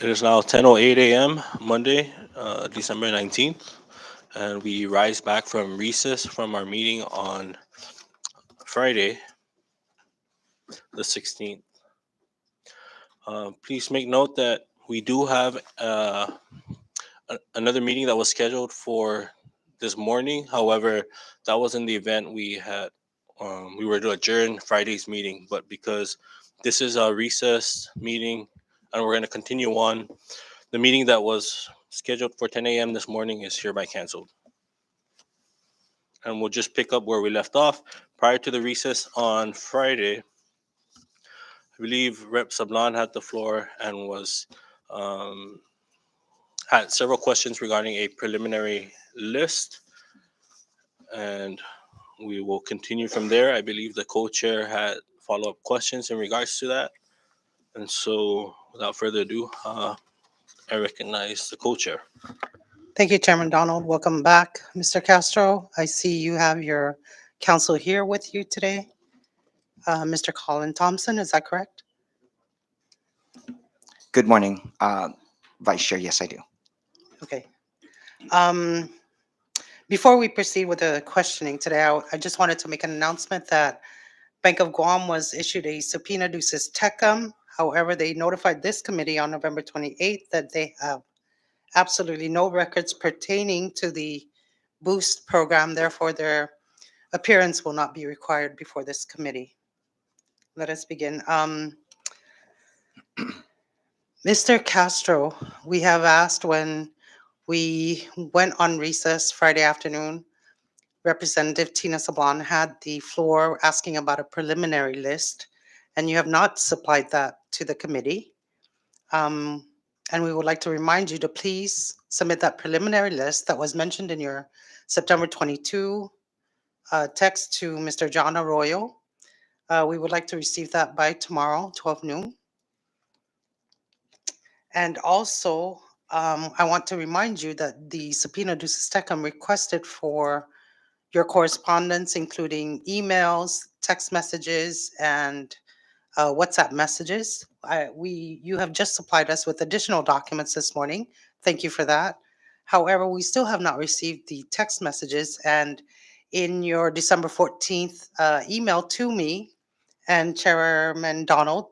It is now 10:08 a.m. Monday, December 19th, and we rise back from recess from our meeting on Friday, the 16th. Please make note that we do have another meeting that was scheduled for this morning. However, that was in the event we had. We were to adjourn Friday's meeting, but because this is a recess meeting and we're going to continue on, the meeting that was scheduled for 10 a.m. this morning is hereby canceled. And we'll just pick up where we left off. Prior to the recess on Friday, I believe Rep. Sablan had the floor and was um, had several questions regarding a preliminary list, and we will continue from there. I believe the co-chair had follow-up questions in regards to that, and so without further ado, I recognize the co-chair. Thank you, Chairman Donald. Welcome back, Mr. Castro. I see you have your counsel here with you today. Mr. Colin Thompson, is that correct? Good morning, Vice Chair. Yes, I do. Okay. Um, Before we proceed with the questioning today, I just wanted to make an announcement that Bank of Guam was issued a subpoena duces tecum. However, they notified this committee on November 28th that they have absolutely no records pertaining to the Boost program. Therefore, their appearance will not be required before this committee. Let us begin. Mr. Castro, we have asked when we went on recess Friday afternoon, Representative Tina Sablan had the floor asking about a preliminary list, and you have not supplied that to the committee. Um, and we would like to remind you to please submit that preliminary list that was mentioned in your September 22 text to Mr. John Arroyo. We would like to receive that by tomorrow, 12 noon. And also, I want to remind you that the subpoena duces tecum requested for your correspondence, including emails, text messages, and WhatsApp messages. You have just supplied us with additional documents this morning. Thank you for that. However, we still have not received the text messages, and in your December 14th email to me and Chairman Donald,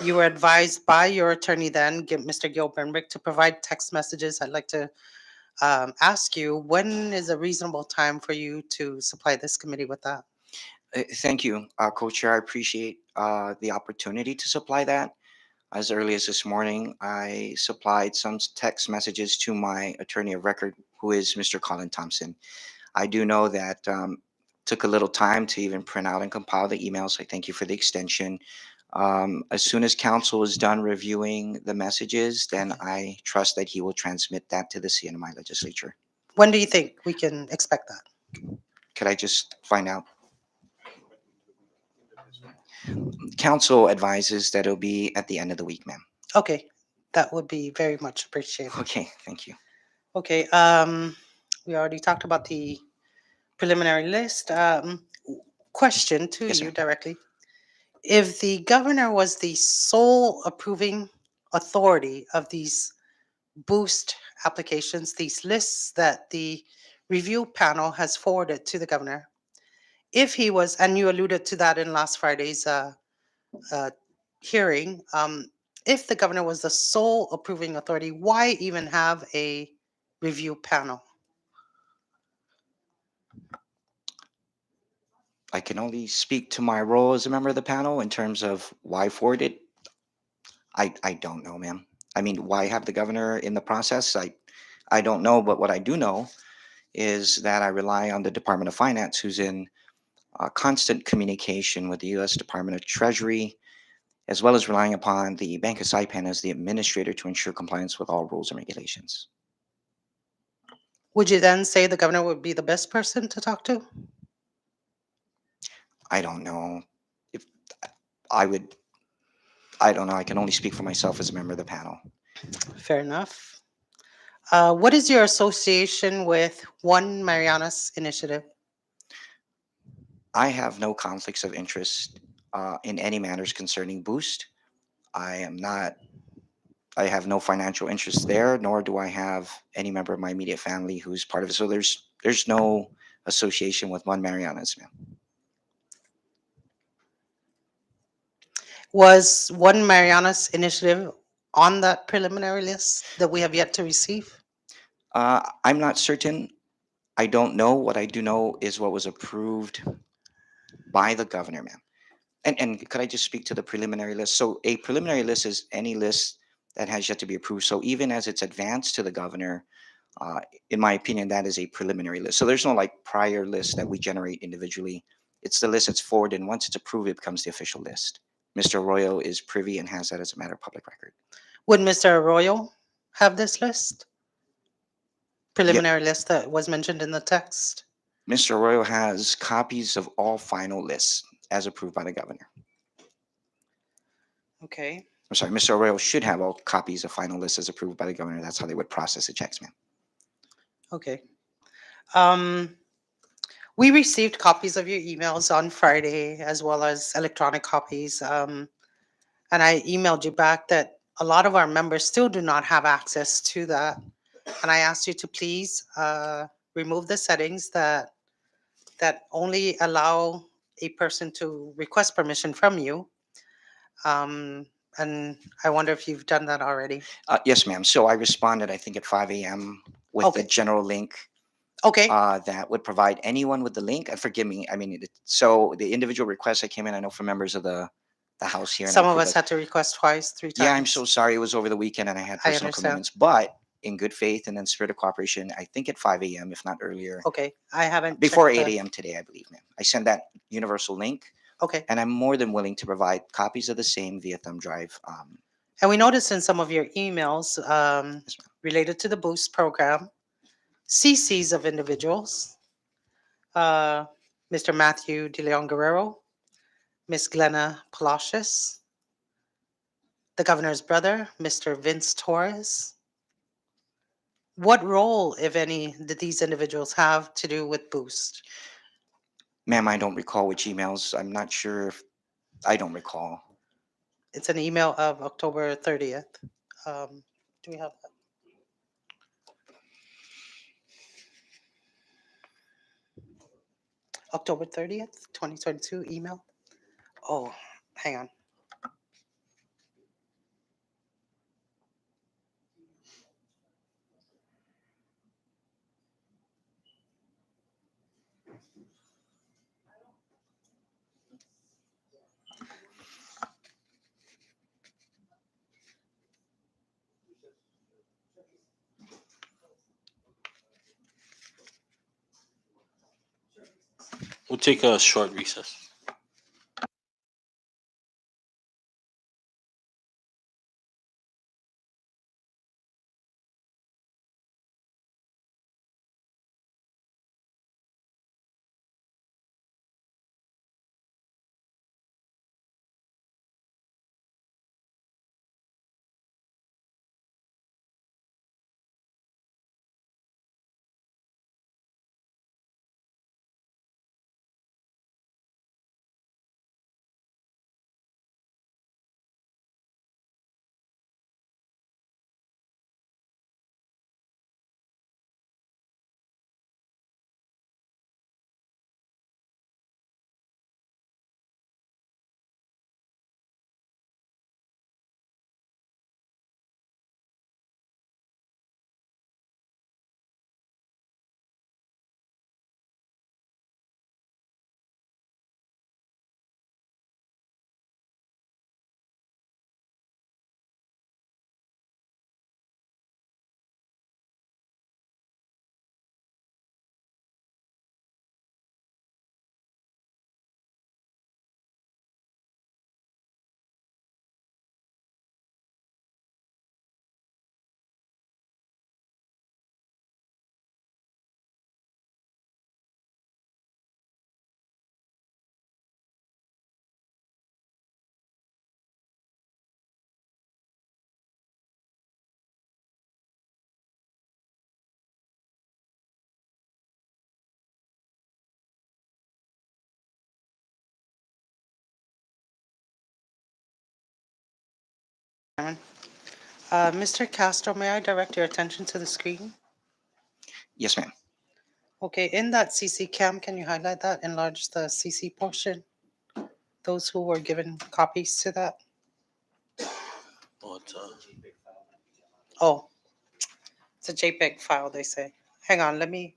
you were advised by your attorney then, Mr. Gil Bernrick, to provide text messages. I'd like to ask you, when is a reasonable time for you to supply this committee with that? Thank you, Co-Chair. I appreciate the opportunity to supply that. As early as this morning, I supplied some text messages to my attorney of record, who is Mr. Colin Thompson. I do know that took a little time to even print out and compile the emails. I thank you for the extension. As soon as council is done reviewing the messages, then I trust that he will transmit that to the CNMI legislature. When do you think we can expect that? Could I just find out? Council advises that it'll be at the end of the week, ma'am. Okay, that would be very much appreciated. Okay, thank you. Okay, we already talked about the preliminary list. Question to Yes, you ma'am. directly. If the governor was the sole approving authority of these boost applications, these lists that the review panel has forwarded to the governor, if he was, and you alluded to that in last Friday's uh, hearing, if the governor was the sole approving authority, why even have a review panel? I can only speak to my role as a member of the panel in terms of why forward it. I don't know, ma'am. I mean, why have the governor in the process? I don't know, but what I do know is that I rely on the Department of Finance, who's in constant communication with the U.S. Department of Treasury, as well as relying upon the Bank of Saipan as the administrator to ensure compliance with all rules and regulations. Would you then say the governor would be the best person to talk to? I don't know if I would. I don't know. I can only speak for myself as a member of the panel. Fair enough. What is your association with One Marianas Initiative? I have no conflicts of interest in any matters concerning Boost. I am not I have no financial interest there, nor do I have any member of my immediate family who's part of it. So there's no association with One Marianas, ma'am. Was One Mariana's initiative on that preliminary list that we have yet to receive? I'm not certain. I don't know. What I do know is what was approved by the governor, ma'am. And could I just speak to the preliminary list? So a preliminary list is any list that has yet to be approved. So even as it's advanced to the governor, uh, in my opinion, that is a preliminary list. So there's no like prior list that we generate individually. It's the list that's forwarded, and once it's approved, it becomes the official list. Mr. Arroyo is privy and has that as a matter of public record. Would Mr. Arroyo have this list? Yeah, Preliminary list that was mentioned in the text? Mr. Arroyo has copies of all final lists as approved by the governor. Okay. I'm sorry, Mr. Arroyo should have all copies of final lists as approved by the governor. That's how they would process the checks, ma'am. Okay. Um, we received copies of your emails on Friday as well as electronic copies. And I emailed you back that a lot of our members still do not have access to that. And I asked you to please remove the settings that only allow a person to request permission from you. Um, and I wonder if you've done that already. Yes, ma'am. So I responded, I think, at 5 a.m. with the Okay. general link Okay. that would provide anyone with the link. And forgive me, I mean, so the individual requests that came in, I know from members of the House here, and I Some of approve us it. had to request twice, three Yeah, I'm so times. sorry. It was over the weekend and I had I personal understand. commitments, but in good faith and in spirit of cooperation, I think at 5 a.m., if not earlier, Okay. I haven't before checked 8 the. a.m. today, I believe, ma'am. I sent that universal link, Okay. and I'm more than willing to provide copies of the same via thumb drive. And we noticed in some of your emails Yes, ma'am. related to the Boost program, CCs of individuals, uh, Mr. Matthew De Leon Guerrero, Miss Glenna Palacios, the governor's brother, Mr. Vince Torres. What role, if any, did these individuals have to do with Boost? Ma'am, I don't recall which emails. I'm not sure if I don't recall. It's an email of October 30th. Do we have that? October 30th, 2022 email? Oh, hang on. We'll take a short recess. Mr. Castro, may I direct your attention to the screen? Yes, ma'am. Okay, in that CC cam, can you highlight that, enlarge the CC portion? Those who were given copies to that? But Oh, it's a JPEG file, they say. Hang on, let me.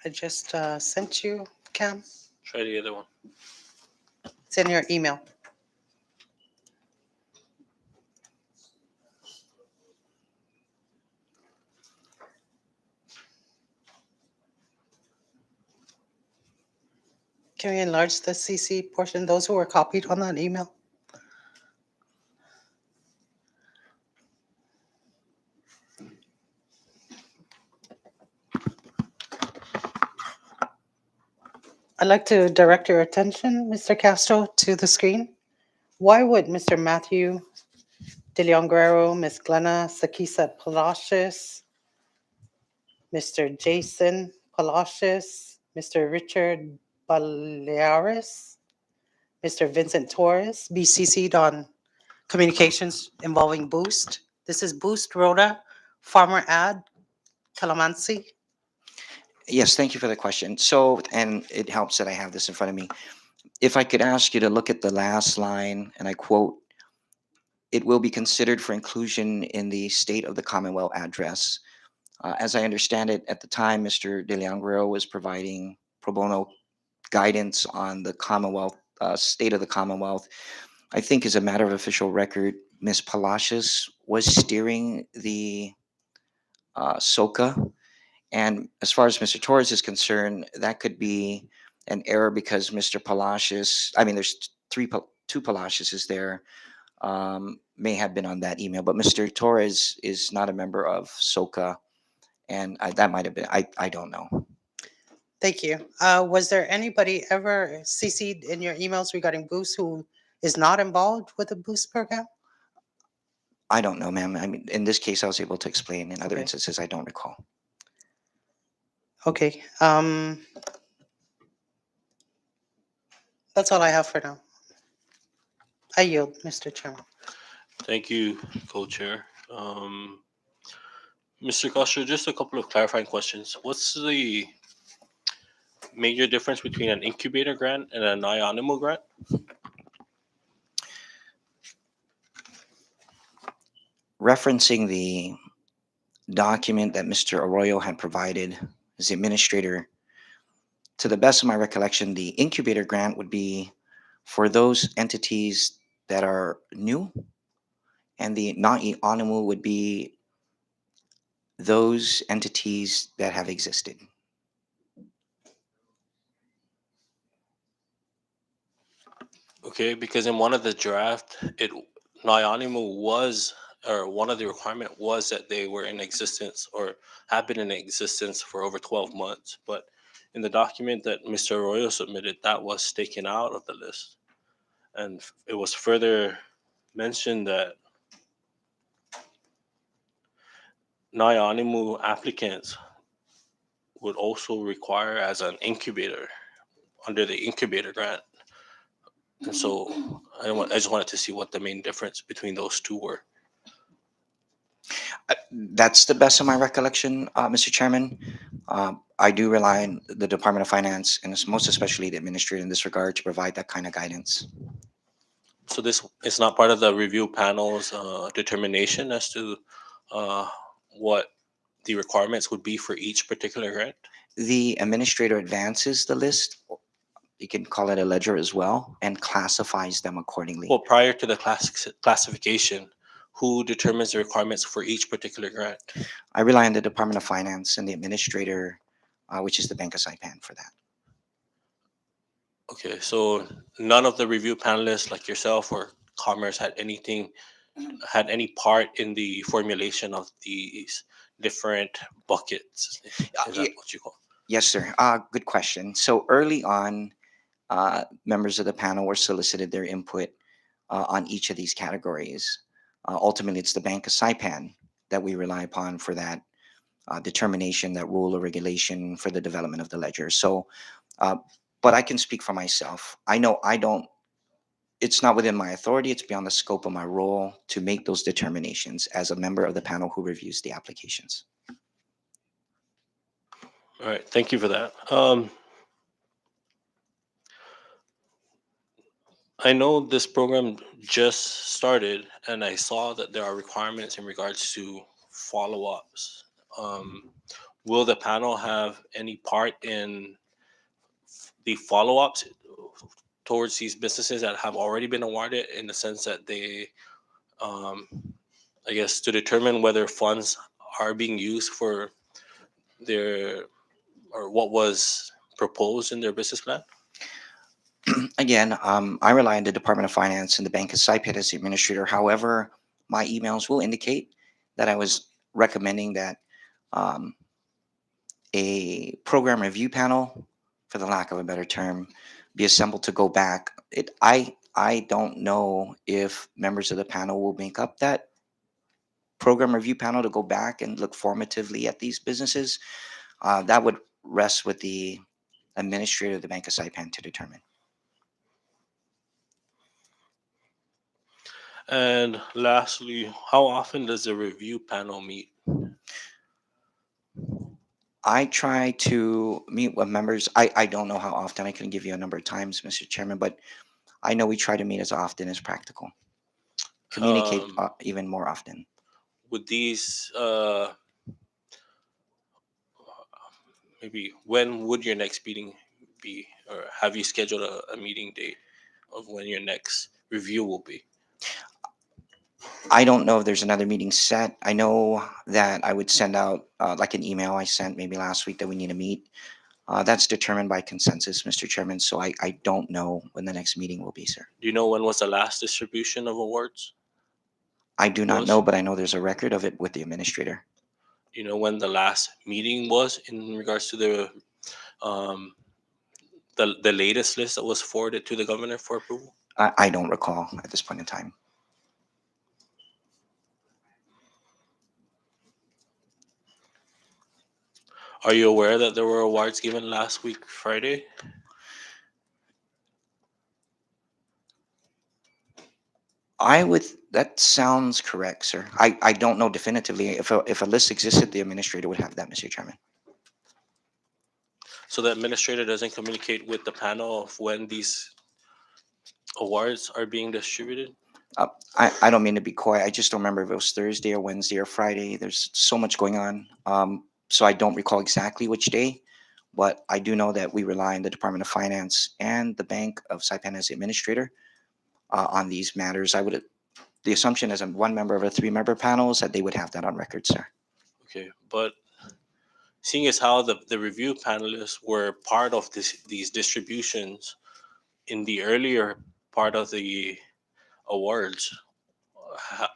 I just sent you, Cam. try the other one. It's in your email. Can we enlarge the CC portion, those who were copied on that email? I'd like to direct your attention, Mr. Castro, to the screen. Why would Mr. Matthew De Leon Guerrero, Ms. Glenna Sakisa Palacios, Mr. Jason Palacios, Mr. Richard Balearis, Mr. Vincent Torres be CC'd on communications involving Boost? This is Boost Rhoda, Farmer Ad, Calamansi. Yes, thank you for the question. So, and it helps that I have this in front of me. If I could ask you to look at the last line, and I quote, "It will be considered for inclusion in the State of the Commonwealth address." As I understand it, at the time, Mr. De Leon Guerrero was providing pro bono guidance on the Commonwealth, State of the Commonwealth. I think, as a matter of official record, Ms. Palacios was steering the SOCA. And as far as Mr. Torres is concerned, that could be an error because Mr. Palacios, I mean, there's two Palacios there, may have been on that email, but Mr. Torres is not a member of SOCA, and that might have been, I don't know. Thank you. Was there anybody ever CC'd in your emails regarding Boost who is not involved with the Boost program? I don't know, ma'am. I mean, in this case, I was able to explain. In other Okay. instances, I don't recall. Okay. That's all I have for now. I yield, Mr. Chairman. Thank you, co-chair. Mr. Costa, just a couple of clarifying questions. What's the major difference between an incubator grant and an IONIMO grant? Referencing the document that Mr. Arroyo had provided as the administrator, to the best of my recollection, the incubator grant would be for those entities that are new, and the non-IONIMO would be those entities that have existed. Okay, because in one of the draft, IONIMO was, or one of the requirement was that they were in existence or have been in existence for over 12 months. But in the document that Mr. Arroyo submitted, that was taken out of the list. And it was further mentioned that IONIMO applicants would also require as an incubator under the incubator grant. And so I just wanted to see what the main difference between those two were. That's the best of my recollection, Mr. Chairman. I do rely on the Department of Finance and most especially the administrator in this regard to provide that kind of guidance. So this is not part of the review panel's determination as to what the requirements would be for each particular grant? The administrator advances the list, you can call it a ledger as well, and classifies them accordingly. Well, prior to the classification, who determines the requirements for each particular grant? I rely on the Department of Finance and the administrator, which is the Bank of Saipan, for that. Okay, so none of the review panelists like yourself or Commerce had any part in the formulation of these different buckets. Is that what you call? Yes, sir. Good question. So early on, members of the panel were solicited their input on each of these categories. Ultimately, it's the Bank of Saipan that we rely upon for that determination, that rule or regulation for the development of the ledger. So, uh, but I can speak for myself. I know I don't. It's not within my authority. It's beyond the scope of my role to make those determinations as a member of the panel who reviews the applications. All right, thank you for that. I know this program just started, and I saw that there are requirements in regards to follow-ups. Um, will the panel have any part in the follow-ups towards these businesses that have already been awarded, in the sense that they, um, I guess, to determine whether funds are being used for their, or what was proposed in their business plan? Again, I rely on the Department of Finance and the Bank of Saipan as the administrator. However, my emails will indicate that I was recommending that um, a program review panel, for the lack of a better term, be assembled to go back. I don't know if members of the panel will make up that program review panel to go back and look formatively at these businesses. That would rest with the administrator of the Bank of Saipan to determine. And lastly, how often does the review panel meet? I try to meet with members. I don't know how often. I couldn't give you a number of times, Mr. Chairman, but I know we try to meet as often as practical. Communicate Um, even more often. would these maybe, when would your next meeting be, or have you scheduled a meeting date of when your next review will be? I don't know if there's another meeting set. I know that I would send out like an email I sent maybe last week that we need to meet. That's determined by consensus, Mr. Chairman. So I don't know when the next meeting will be, sir. Do you know when was the last distribution of awards I do not was? know, but I know there's a record of it with the administrator. Do you know when the last meeting was in regards to um, the latest list that was forwarded to the governor for approval? I don't recall at this point in time. Are you aware that there were awards given last week, Friday? That sounds correct, sir. I don't know definitively. If a list existed, the administrator would have that, Mr. Chairman. So the administrator doesn't communicate with the panel of when these awards are being distributed? I don't mean to be coy. I just don't remember if it was Thursday or Wednesday or Friday. There's so much going on. So I don't recall exactly which day, but I do know that we rely on the Department of Finance and the Bank of Saipan as the administrator on these matters. The assumption as one member of a three-member panel is that they would have that on record, sir. Okay, but seeing as how the review panelists were part of these distributions in the earlier part of the awards, ha-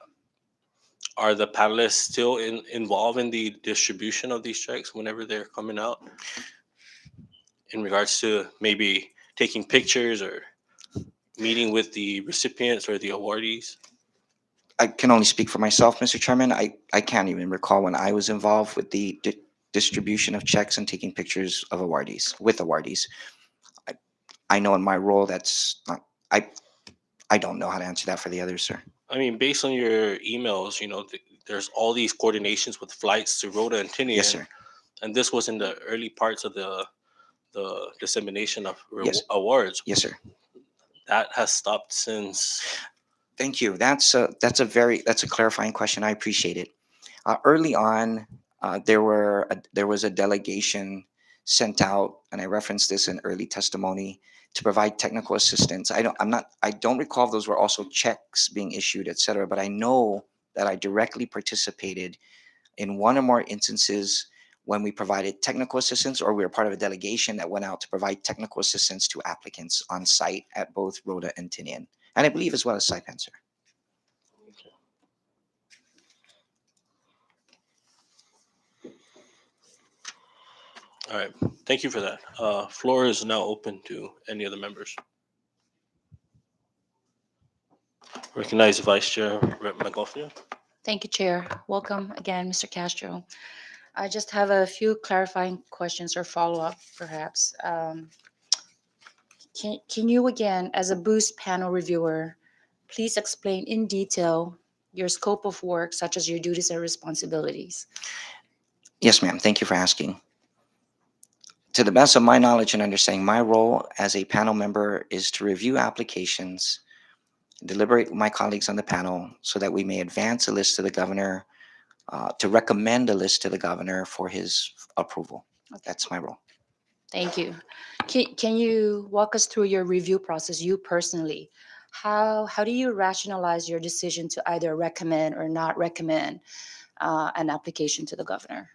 are the panelists still involved in the distribution of these checks whenever they're coming out, in regards to maybe taking pictures or meeting with the recipients or the awardees? I can only speak for myself, Mr. Chairman. I can't even recall when I was involved with the distribution of checks and taking pictures of awardees with awardees. I, I know in my role that's not. I don't know how to answer that for the others, sir. I mean, based on your emails, there's all these coordinations with flights to Rhoda and Yes, Tinian, sir. and this was in the early parts of the dissemination of Yes. awards. Yes, sir. That has stopped since. Thank you. That's a clarifying question. I appreciate it. Early on, there was a delegation sent out, and I referenced this in early testimony to provide technical assistance. I don't recall if those were also checks being issued, et cetera, but I know that I directly participated in one or more instances when we provided technical assistance, or we were part of a delegation that went out to provide technical assistance to applicants on site at both Rhoda and Tinian, and I believe as well as Saipan, sir. All right, thank you for that. Floor is now open to any of the members. Recognize Vice Chair Rep. McGoffin. Thank you, Chair. Welcome again, Mr. Castro. I just have a few clarifying questions or follow-up, perhaps. Can you again, as a Boost panel reviewer, please explain in detail your scope of work, such as your duties and responsibilities? Yes, ma'am. Thank you for asking. To the best of my knowledge and understanding, my role as a panel member is to review applications, deliberate with my colleagues on the panel so that we may advance a list to the governor, to recommend a list to the governor for his approval. Okay, That's my role. thank you. Can you walk us through your review process, you personally? How do you rationalize your decision to either recommend or not recommend an application to the governor?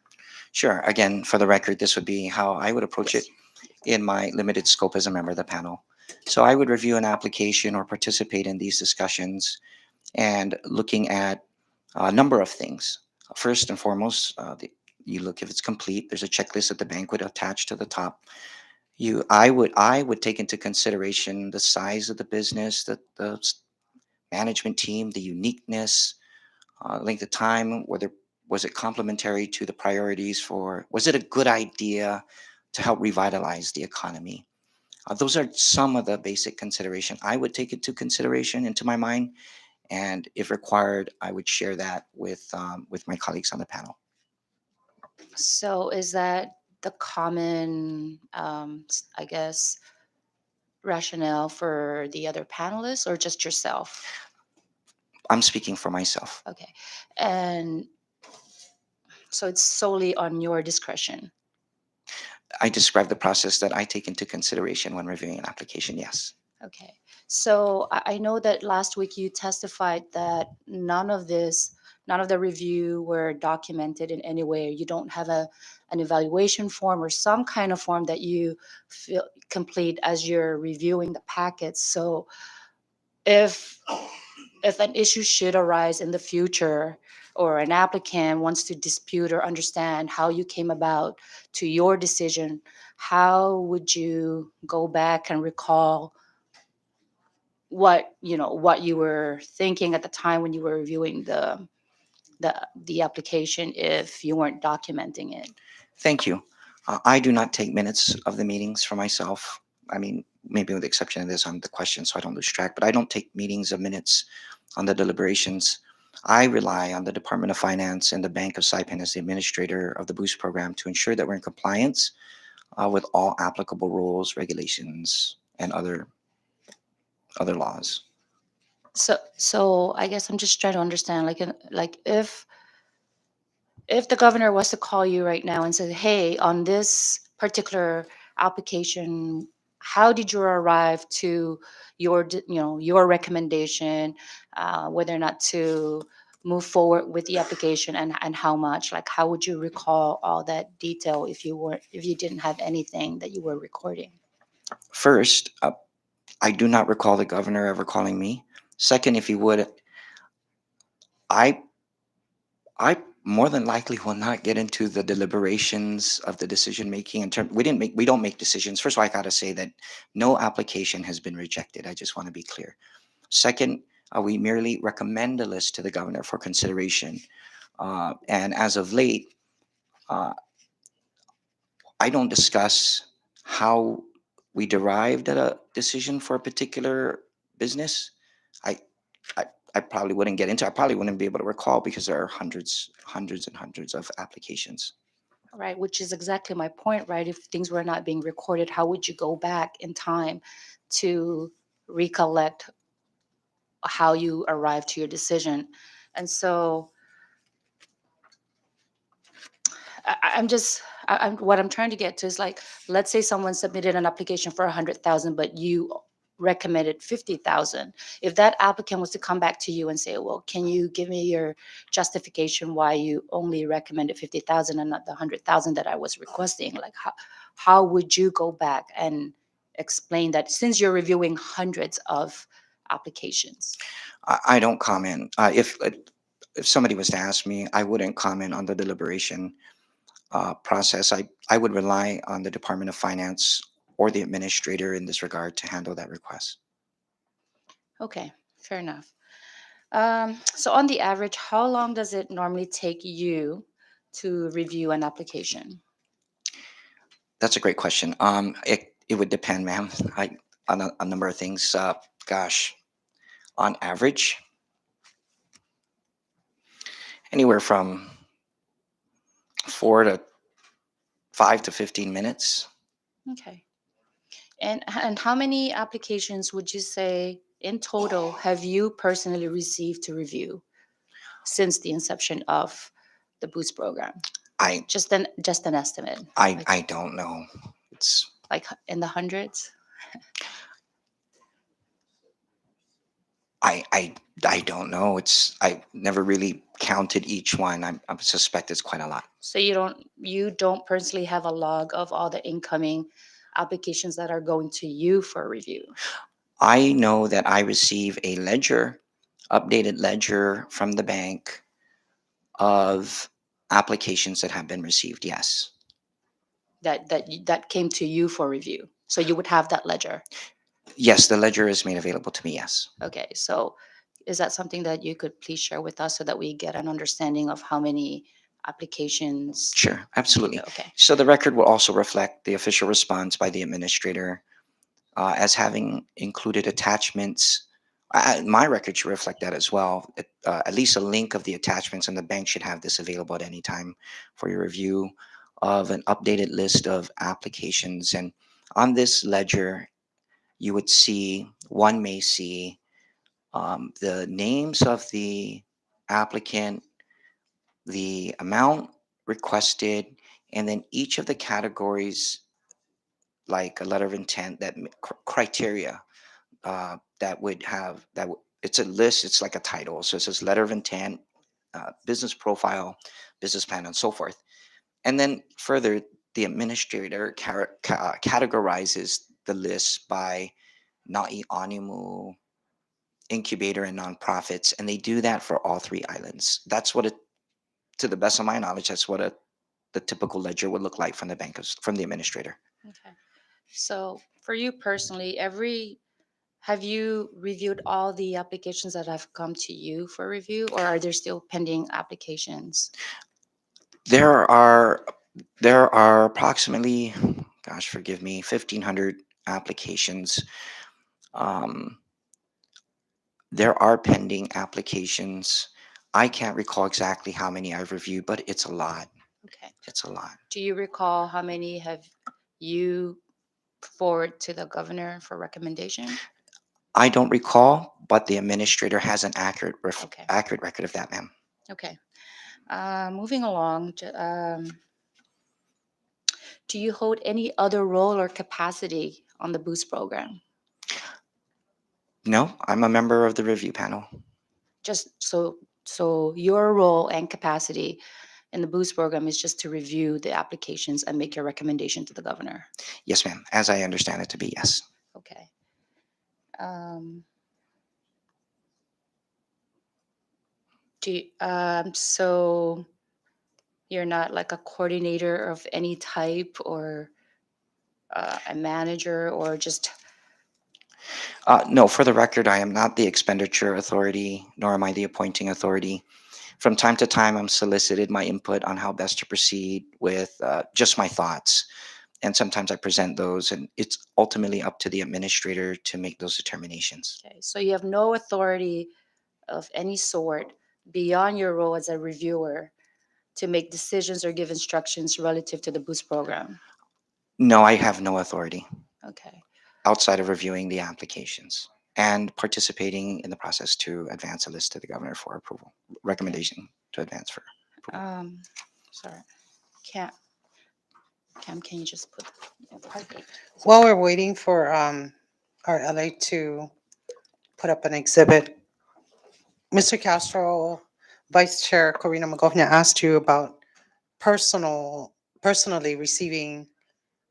Sure. Again, for the record, this would be how I would approach it Yes. in my limited scope as a member of the panel. So I would review an application or participate in these discussions and looking at a number of things. First and foremost, you look if it's complete. There's a checklist that the bank would attach to the top. I would take into consideration the size of the business, the management team, the uniqueness, length of time, whether was it complementary to the priorities for, was it a good idea to help revitalize the economy? Those are some of the basic consideration I would take into consideration into my mind, and if required, I would share that with my colleagues on the panel. So is that the common, I guess, rationale for the other panelists or just yourself? I'm speaking for myself. Okay. And so it's solely on your discretion. I describe the process that I take into consideration when reviewing an application. Yes. Okay. So I know that last week you testified that none of the review were documented in any way. You don't have an evaluation form or some kind of form that you feel complete as you're reviewing the packets. So if if an issue should arise in the future or an applicant wants to dispute or understand how you came about to your decision, how would you go back and recall what you were thinking at the time when you were reviewing the application if you weren't documenting it? Thank you. I do not take minutes of the meetings for myself. I mean, maybe with the exception of this on the question, so I don't lose track, but I don't take meetings of minutes on the deliberations. I rely on the Department of Finance and the Bank of Saipan as the administrator of the Boost program to ensure that we're in compliance with all applicable rules, regulations, and other laws. So I guess I'm just trying to understand, like if the governor was to call you right now and say, hey, on this particular application, how did you arrive to your recommendation, whether or not to move forward with the application, and how much, like how would you recall all that detail if you didn't have anything that you were recording? First, I do not recall the governor ever calling me. Second, if he would, I I more than likely will not get into the deliberations of the decision making. In term, we don't make decisions. First of all, I gotta say that no application has been rejected. I just want to be clear. Second, we merely recommend a list to the governor for consideration. And as of late, uh, I don't discuss how we derived at a decision for a particular business. I, I, I probably wouldn't get into. I probably wouldn't be able to recall because there are hundreds and hundreds of applications. Right, which is exactly my point, right? If things were not being recorded, how would you go back in time to recollect how you arrived to your decision? And so I'm just I'm what I'm trying to get to is, like, let's say someone submitted an application for 100,000, but you recommended 50,000. If that applicant was to come back to you and say, well, can you give me your justification why you only recommended 50,000 and not the 100,000 that I was requesting? Like, how would you go back and explain that, since you're reviewing hundreds of applications? I don't comment. If somebody was to ask me, I wouldn't comment on the deliberation process. I would rely on the Department of Finance or the administrator in this regard to handle that request. Okay, fair enough. So on the average, how long does it normally take you to review an application? That's a great question. It would depend, ma'am. On a number of things. Gosh, on average, anywhere from 4 to 5 to 15 minutes. Okay. And how many applications would you say in total have you personally received to review since the inception of the Boost program? I Just an estimate, I don't know. It's like in the hundreds. I I I don't know. I never really counted each one. I suspect it's quite a lot. So you don't personally have a log of all the incoming applications that are going to you for review. I know that I receive a ledger, updated ledger from the bank of applications that have been received. Yes. That came to you for review. So you would have that ledger. Yes, the ledger is made available to me. Yes. Okay, so is that something that you could please share with us so that we get an understanding of how many applications? Sure, absolutely. Okay. So the record will also reflect the official response by the administrator as having included attachments. My record should reflect that as well. At least a link of the attachments, and the bank should have this available at any time for your review of an updated list of applications. And on this ledger, you would see, one may see the names of the applicant, the amount requested, and then each of the categories, like a letter of intent, that criteria that would have it's a list. It's like a title, so it says letter of intent, business profile, business plan, and so forth. And then further, the administrator categorizes the list by Na'ianimu, incubator, and nonprofits, and they do that for all three islands. That's what it, to the best of my knowledge, that's what the typical ledger would look like from the bankers, from the administrator. Okay. So for you personally, have you reviewed all the applications that have come to you for review, or are there still pending applications? There are there are approximately, gosh, forgive me, 1,500 applications. Um, there are pending applications. I can't recall exactly how many I've reviewed, but it's a lot. Okay. It's a lot. Do you recall how many have you forward to the governor for recommendation? I don't recall, but the administrator has an Okay. accurate record of that, ma'am. Okay. Moving along, do you hold any other role or capacity on the Boost program? No, I'm a member of the review panel. Just so your role and capacity in the Boost program is just to review the applications and make your recommendation to the governor. Yes, ma'am. As I understand it to be, yes. Okay. Um, so you're not like a coordinator of any type, or a manager, or just No, for the record, I am not the expenditure authority, nor am I the appointing authority. From time to time, I'm solicited my input on how best to proceed with just my thoughts. And sometimes I present those, and it's ultimately up to the administrator to make those determinations. okay. So you have no authority of any sort beyond your role as a reviewer to make decisions or give instructions relative to the Boost program. No, I have no authority Okay. outside of reviewing the applications and participating in the process to advance a list to the governor for approval, recommendation to advance for approval. Sorry. Cam, Cam, can you just put part 8? While we're waiting for our LA to put up an exhibit, Mr. Castro, Vice Chair Corina Magovna asked you about personally receiving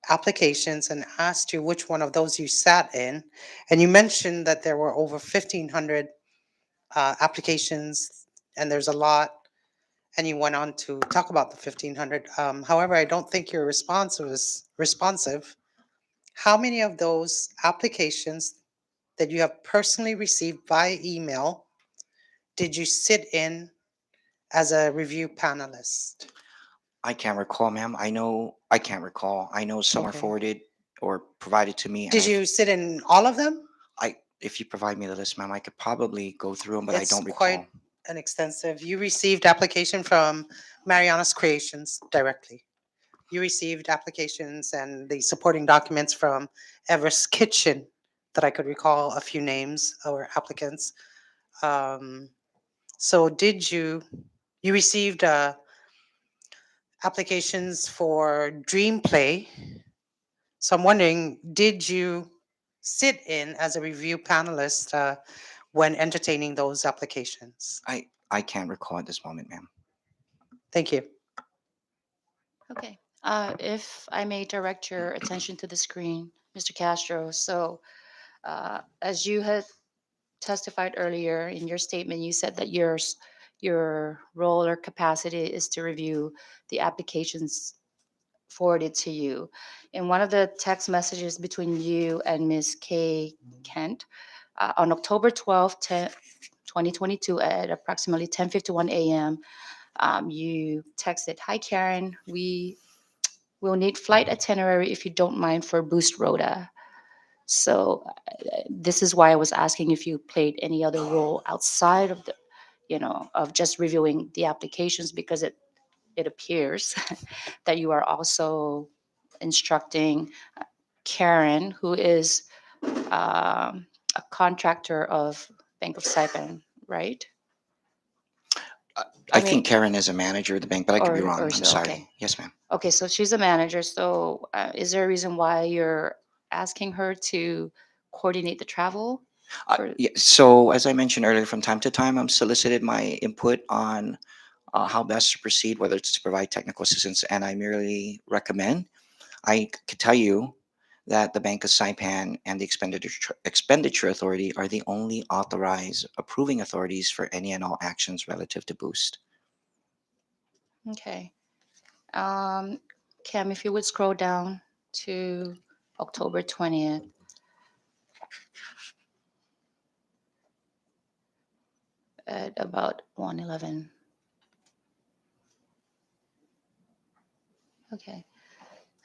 applications and asked you which one of those you sat in. And you mentioned that there were over 1,500 applications, and there's a lot. And you went on to talk about the 1,500. However, I don't think your response was responsive. How many of those applications that you have personally received by email did you sit in as a review panelist? I can't recall, ma'am. I can't recall. I know some are Okay. forwarded or provided to me, and Did you sit in all of them? if you provide me the list, ma'am, I could probably go through them, but I It's don't quite recall. an extensive. You received application from Mariana's Creations directly. You received applications and the supporting documents from Everest Kitchen, that I could recall a few names or applicants. Um, so did you received applications for Dream Play? So I'm wondering, did you sit in as a review panelist when entertaining those applications? I can't recall at this moment, ma'am. Thank you. Okay. If I may direct your attention to the screen, Mr. Castro. So, as you had testified earlier in your statement, you said that your role or capacity is to review the applications forwarded to you. In one of the text messages between you and Ms. Kay Kent, on October 12th, 2022, at approximately 10:51 a.m., you texted, "Hi Karen, we will need flight itinerary if you don't mind for Boost Rhoda." So this is why I was asking if you played any other role outside of of just reviewing the applications, because it appears that you are also instructing Karen, who is a contractor of Bank of Saipan, right? I, I I mean, think Karen is a manager of the bank, but I could be wrong. or I'm so, okay. sorry. Yes, ma'am. Okay, so she's a manager. So is there a reason why you're asking her to coordinate the travel for? Yeah, so as I mentioned earlier, from time to time, I'm solicited my input on how best to proceed, whether it's to provide technical assistance, and I merely recommend. Could tell you that the Bank of Saipan and the Expenditure Authority are the only authorized approving authorities for any and all actions relative to Boost. Okay. Um, Cam, if you would scroll down to October 20th. At about 1:11. Okay.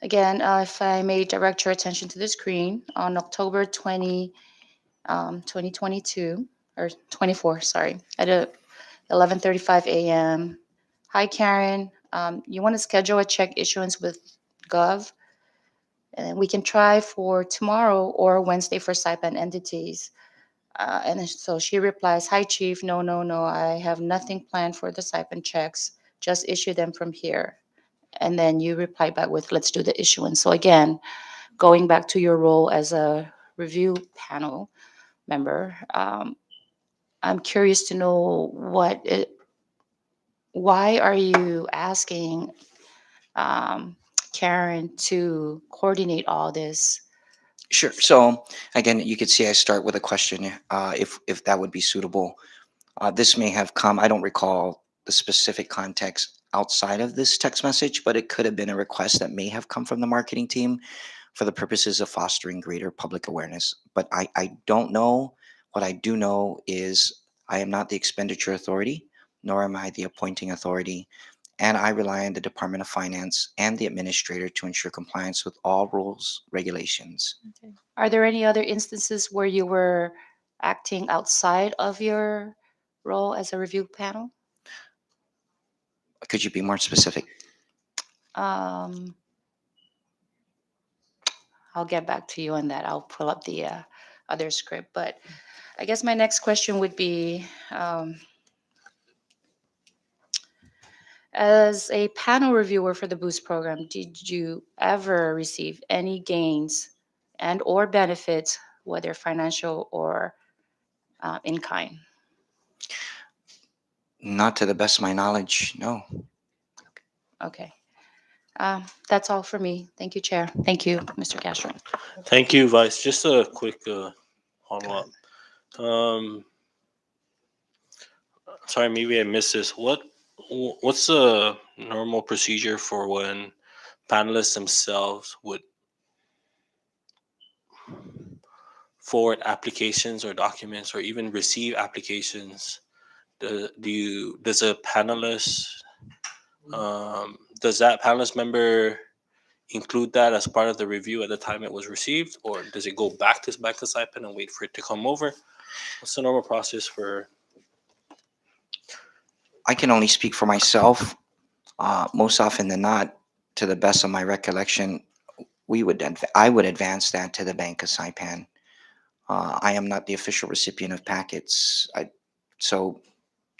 Again, if I may direct your attention to the screen, on October 20, 2022, or 24, sorry, at 11:35 a.m. Hi, Karen. You want to schedule a check issuance with Gov? And we can try for tomorrow or Wednesday for Saipan entities. And then so she replies, "Hi, Chief. No, no, no. I have nothing planned for the Saipan checks. Just issue them from here." And then you reply back with, "Let's do the issuance." So again, going back to your role as a review panel member, I'm curious to know why are you asking um, Karen to coordinate all this? Sure. So again, you could see I start with a question, if that would be suitable. This may have come. I don't recall the specific context outside of this text message, but it could have been a request that may have come from the marketing team for the purposes of fostering greater public awareness. But I don't know. What I do know is I am not the expenditure authority, nor am I the appointing authority. And I rely on the Department of Finance and the administrator to ensure compliance with all rules, regulations. Okay. Are there any other instances where you were acting outside of your role as a review panel? Could you be more specific? Um, I'll get back to you on that. I'll pull up the other script. But I guess my next question would be, as a panel reviewer for the Boost program, did you ever receive any gains and or benefits, whether financial or in kind? Not to the best of my knowledge, no. Okay. That's all for me. Thank you, Chair. Thank you, Mr. Castro. Thank you, Vice. Just a quick follow up. Sorry, maybe I missed this. What's the normal procedure for when panelists themselves would forward applications or documents or even receive applications does a panelist does that panelist member include that as part of the review at the time it was received, or does it go back to Saipan and wait for it to come over? What's the normal process for? I can only speak for myself. Most often than not, to the best of my recollection, I would advance that to the Bank of Saipan. I am not the official recipient of packets. So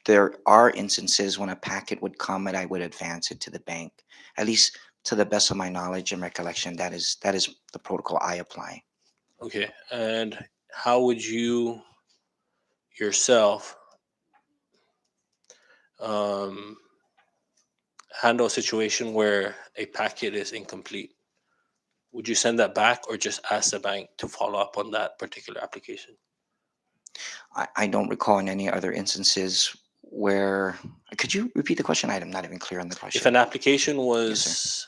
there are instances when a packet would come and I would advance it to the bank. At least to the best of my knowledge and recollection, that is the protocol I apply. Okay, and how would you yourself um, handle a situation where a packet is incomplete? Would you send that back or just ask the bank to follow up on that particular application? I don't recall in any other instances where. Could you repeat the question? I'm not even clear on the If question. an application Yes, sir. was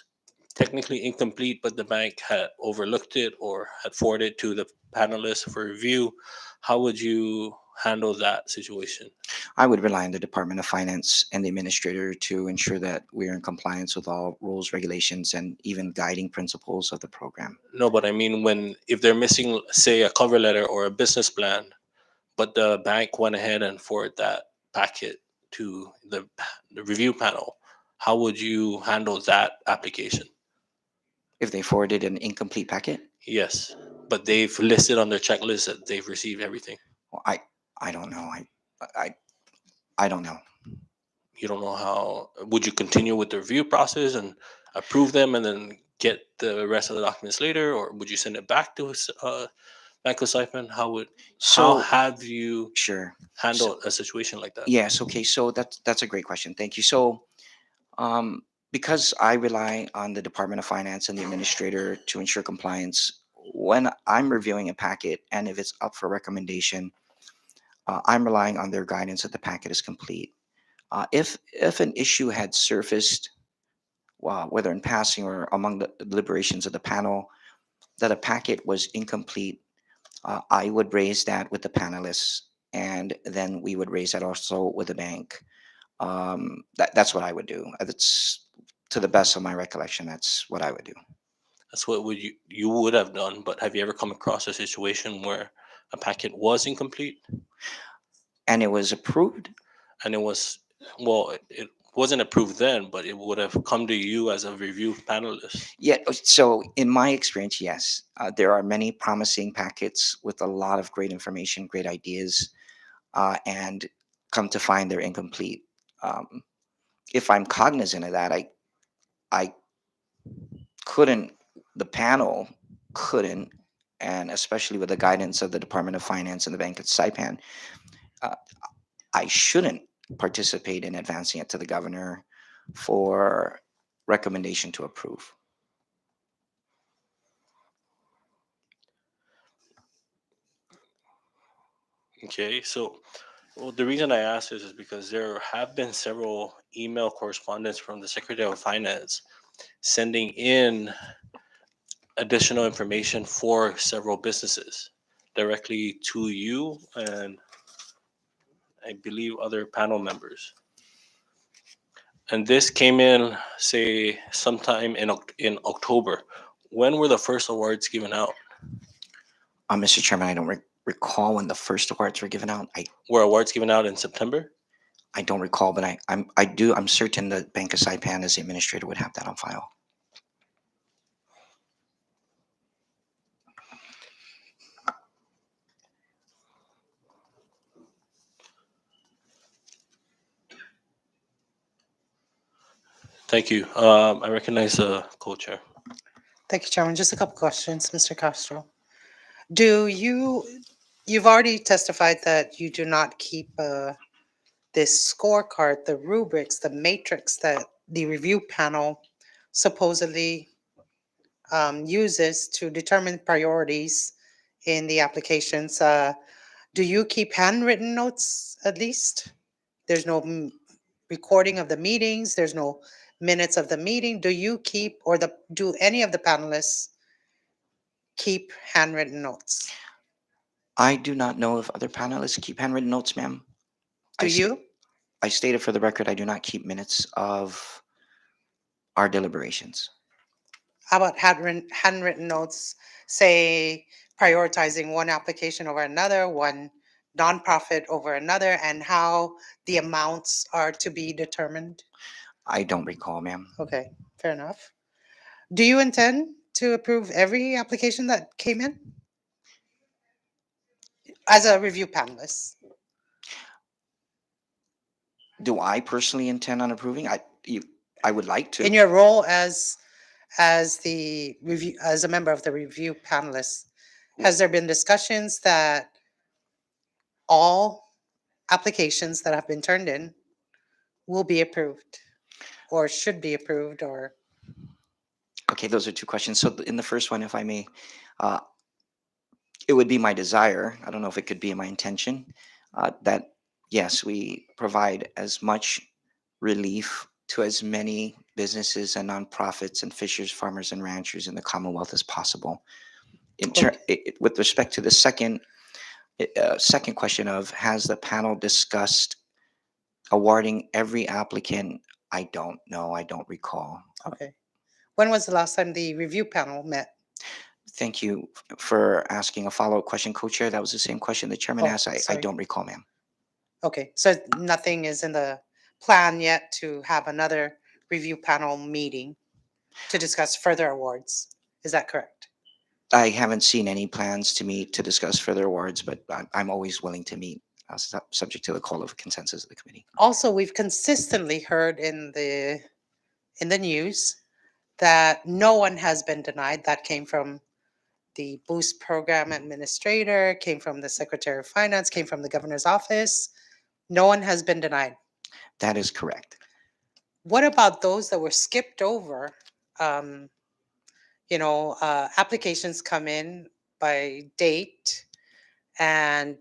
technically incomplete, but the bank had overlooked it or had forwarded to the panelists for review, how would you handle that situation? I would rely on the Department of Finance and the administrator to ensure that we're in compliance with all rules, regulations, and even guiding principles of the program. No, but I mean, when if they're missing, say, a cover letter or a business plan, but the bank went ahead and forwarded that packet to the review panel, how would you handle that application? If they forwarded an incomplete packet, Yes, but they've listed on their checklist that they've received everything. well, I don't know. I I don't know. You don't know how. Would you continue with the review process and approve them, and then get the rest of the documents later, or would you send it back to Bank of Siphon? How So have you sure. So handled a situation like that? yes, okay. So that's a great question. Thank you. So um, because I rely on the Department of Finance and the administrator to ensure compliance, when I'm reviewing a packet and if it's up for recommendation, I'm relying on their guidance that the packet is complete. If an issue had surfaced, whether in passing or among the deliberations of the panel, that a packet was incomplete, I would raise that with the panelists, and then we would raise that also with the bank. That's what I would do. That's to the best of my recollection. That's what I would do. That's what you would have done. But have you ever come across a situation where a packet was incomplete And it was approved. and it was, well, it wasn't approved then, but it would have come to you as a review panelist? Yeah. So in my experience, yes, there are many promising packets with a lot of great information, great ideas, and come to find they're incomplete. Um, if I'm cognizant of that, I couldn't, the panel couldn't, and especially with the guidance of the Department of Finance and the Bank of Saipan, uh, I shouldn't participate in advancing it to the governor for recommendation to approve. Okay, so well, the reason I ask this is because there have been several email correspondence from the Secretary of Finance sending in additional information for several businesses directly to you and I believe other panel members. And this came in, say, sometime in October. When were the first awards given out? Mr. Chairman, I don't recall when the first awards were given out. Were awards given out in September? I don't recall, but I'm certain that Bank of Saipan as the administrator would have that on file. Thank you. I recognize the co-chair. Thank you, Chairman. Just a couple questions, Mr. Castro. Do you've already testified that you do not keep this scorecard, the rubrics, the matrix that the review panel supposedly uses to determine priorities in the applications. Do you keep handwritten notes at least? There's no recording of the meetings. There's no minutes of the meeting. Do you keep, or do any of the panelists keep handwritten notes? I do not know if other panelists keep handwritten notes, ma'am. Do I see. you? I stated for the record, I do not keep minutes of our deliberations. How about handwritten notes, say prioritizing one application over another, one nonprofit over another, and how the amounts are to be determined? I don't recall, ma'am. Okay, fair enough. Do you intend to approve every application that came in as a review panelist? Do I personally intend on approving? I would like In to. your role as the review, as a member of the review panelists, has there been discussions that all applications that have been turned in will be approved or should be approved? Or Okay, those are two questions. So in the first one, if I may, uh, it would be my desire, I don't know if it could be my intention, that yes, we provide as much relief to as many businesses and nonprofits and fishers, farmers, and ranchers in the Commonwealth as possible. With respect to the second question of has the panel discussed awarding every applicant? I don't know. I don't recall. okay, when was the last time the review panel met? Thank you for asking a follow-up question, co-chair. That was the same question the chairman Oh, asked. I sorry. don't recall, ma'am. Okay, so nothing is in the plan yet to have another review panel meeting to discuss further awards. Is that correct? I haven't seen any plans to meet to discuss further awards, but I'm always willing to meet, subject to the call of consensus of the committee. Also, we've consistently heard in the news that no one has been denied. That came from the Boost Program Administrator, came from the Secretary of Finance, came from the Governor's Office. No one has been denied. That is correct. What about those that were skipped over? Um, Applications come in by date, and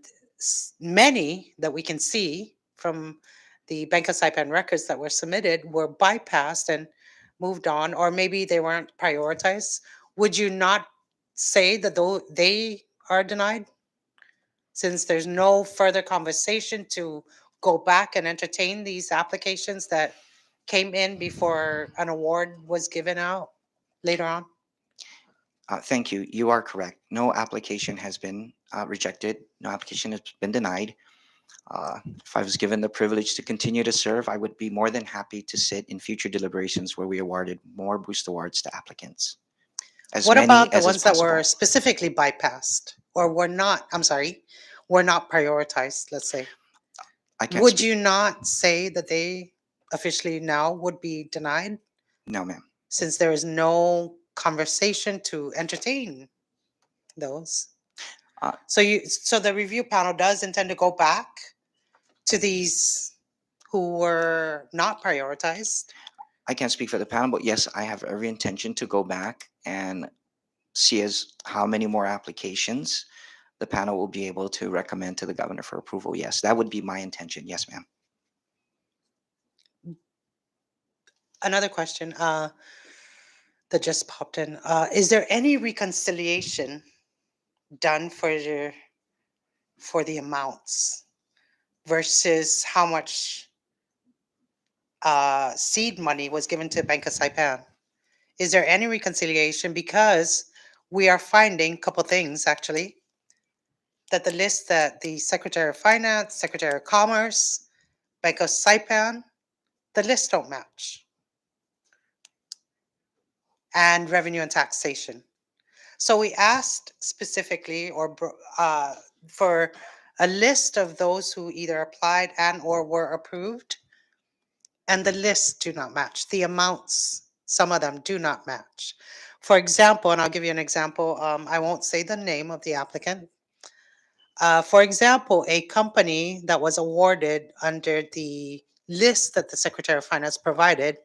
many that we can see from the Bank of Saipan records that were submitted were bypassed and moved on, or maybe they weren't prioritized. Would you not say that though they are denied, since there's no further conversation to go back and entertain these applications that came in before an award was given out later on? Thank you. You are correct. No application has been rejected. No application has been denied. If I was given the privilege to continue to serve, I would be more than happy to sit in future deliberations where we awarded more boost awards to applicants. As What many about the as is ones that were possible. specifically bypassed or were not, I'm sorry, were not prioritized, let's say? I can't Would speak. you not say that they officially now would be denied No, ma'am. since there is no conversation to entertain those? Uh, So the review panel does intend to go back to these who were not prioritized. I can't speak for the panel, but yes, I have every intention to go back and see as how many more applications the panel will be able to recommend to the governor for approval. Yes, that would be my intention. Yes, ma'am. Another question that just popped in. Is there any reconciliation done for the amounts versus how much seed money was given to Bank of Saipan? Is there any reconciliation? Because we are finding a couple things actually, that the list that the Secretary of Finance, Secretary of Commerce, Bank of Saipan, the lists don't match, and revenue and taxation. So we asked specifically for a list of those who either applied and or were approved, and the lists do not match. The amounts, some of them do not match. For example, and I'll give you an example, I won't say the name of the applicant. For example, a company that was awarded under the list that the Secretary of Finance provided,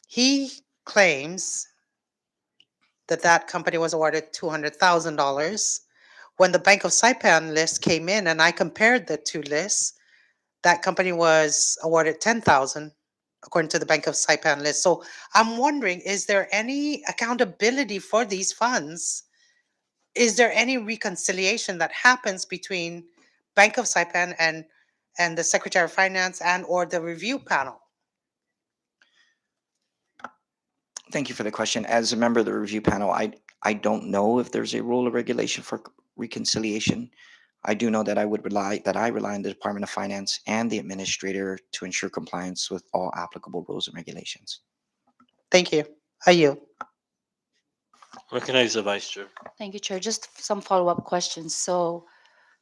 he claims that that company was awarded $200,000. When the Bank of Saipan list came in and I compared the two lists, that company was awarded 10,000 according to the Bank of Saipan list. So I'm wondering, is there any accountability for these funds? Is there any reconciliation that happens between Bank of Saipan and and the Secretary of Finance and/or the review panel? Thank you for the question. As a member of the review panel, I don't know if there's a rule or regulation for reconciliation. I do know that I rely on the Department of Finance and the administrator to ensure compliance with all applicable rules and regulations. Thank you. I yield. Recognize the Vice Chair. Thank you, Chair. Just some follow-up questions. So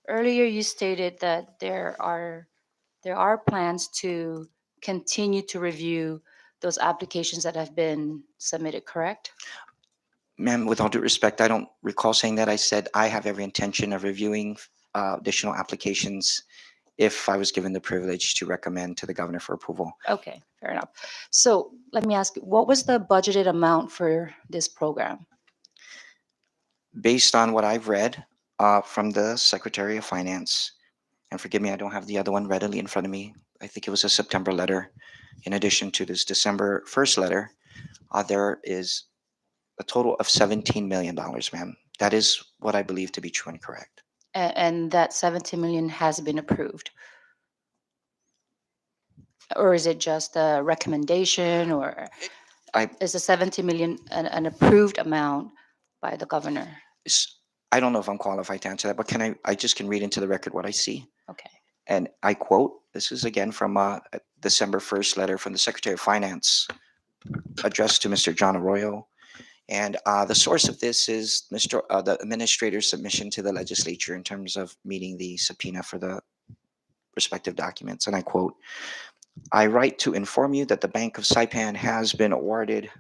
earlier you stated that there are plans to continue to review those applications that have been submitted, correct? Ma'am, with all due respect, I don't recall saying that. I said I have every intention of reviewing additional applications if I was given the privilege to recommend to the governor for approval. Okay, fair enough. So let me ask you, what was the budgeted amount for this program? Based on what I've read from the Secretary of Finance, and forgive me, I don't have the other one readily in front of me. I think it was a September letter. In addition to this December 1st letter, there is a total of $17 million, ma'am. That is what I believe to be true and correct. And that 70 million has been approved? Or is it just a recommendation, or I is the 70 million an approved amount by the governor? s- I don't know if I'm qualified to answer that, but I just can read into the record what I see. Okay. And I quote, this is again from a December 1st letter from the Secretary of Finance addressed to Mr. John Arroyo. And the source of this is the administrator's submission to the legislature in terms of meeting the subpoena for the respective documents. And I quote, I write to inform you that the Bank of Saipan has been awarded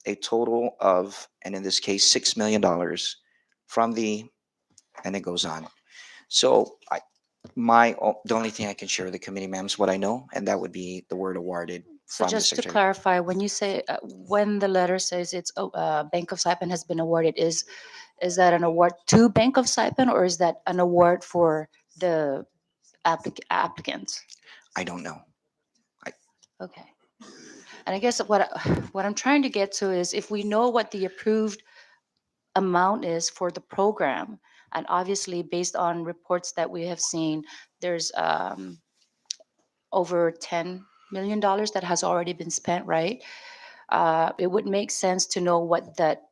a total of, and in this case, $6 million from and it goes on. So the only thing I can share with the committee, ma'am, is what I know, and that would be the word awarded So from the just to secretary. clarify, when you say, when the letter says it's, Bank of Saipan has been awarded, is that an award to Bank of Saipan, or is that an award for the applicants? I don't know. Okay. And I guess what I'm trying to get to is, if we know what the approved amount is for the program, and obviously based on reports that we have seen, there's over $10 million that has already been spent, right? It would make sense to know what that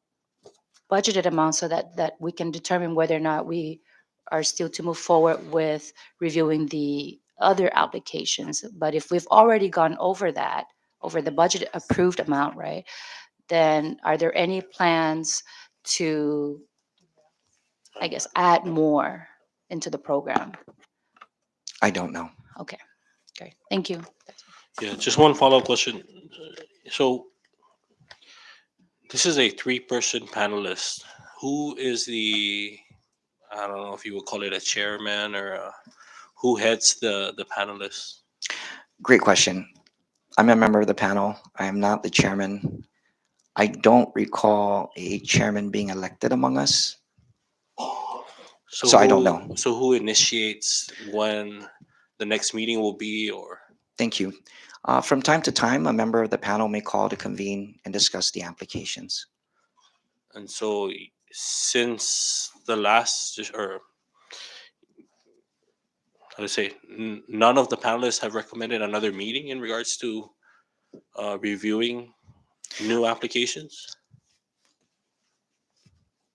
budgeted amount, so that we can determine whether or not we are still to move forward with reviewing the other applications. But if we've already gone over the budget approved amount, right, then are there any plans to, I guess, add more into the program? I don't know. Okay, great, thank you. Yeah, just one follow-up question. So this is a three-person panelist. Who is I don't know if you would call it a chairman or who heads the panelists? Great question. I'm a member of the panel. I am not the chairman. I don't recall a chairman being elected among us. So I don't know. So who initiates when the next meeting will be, or? Thank you. From time to time, a member of the panel may call to convene and discuss the applications. And so since the last, or how to say, none of the panelists have recommended another meeting in regards to reviewing new applications?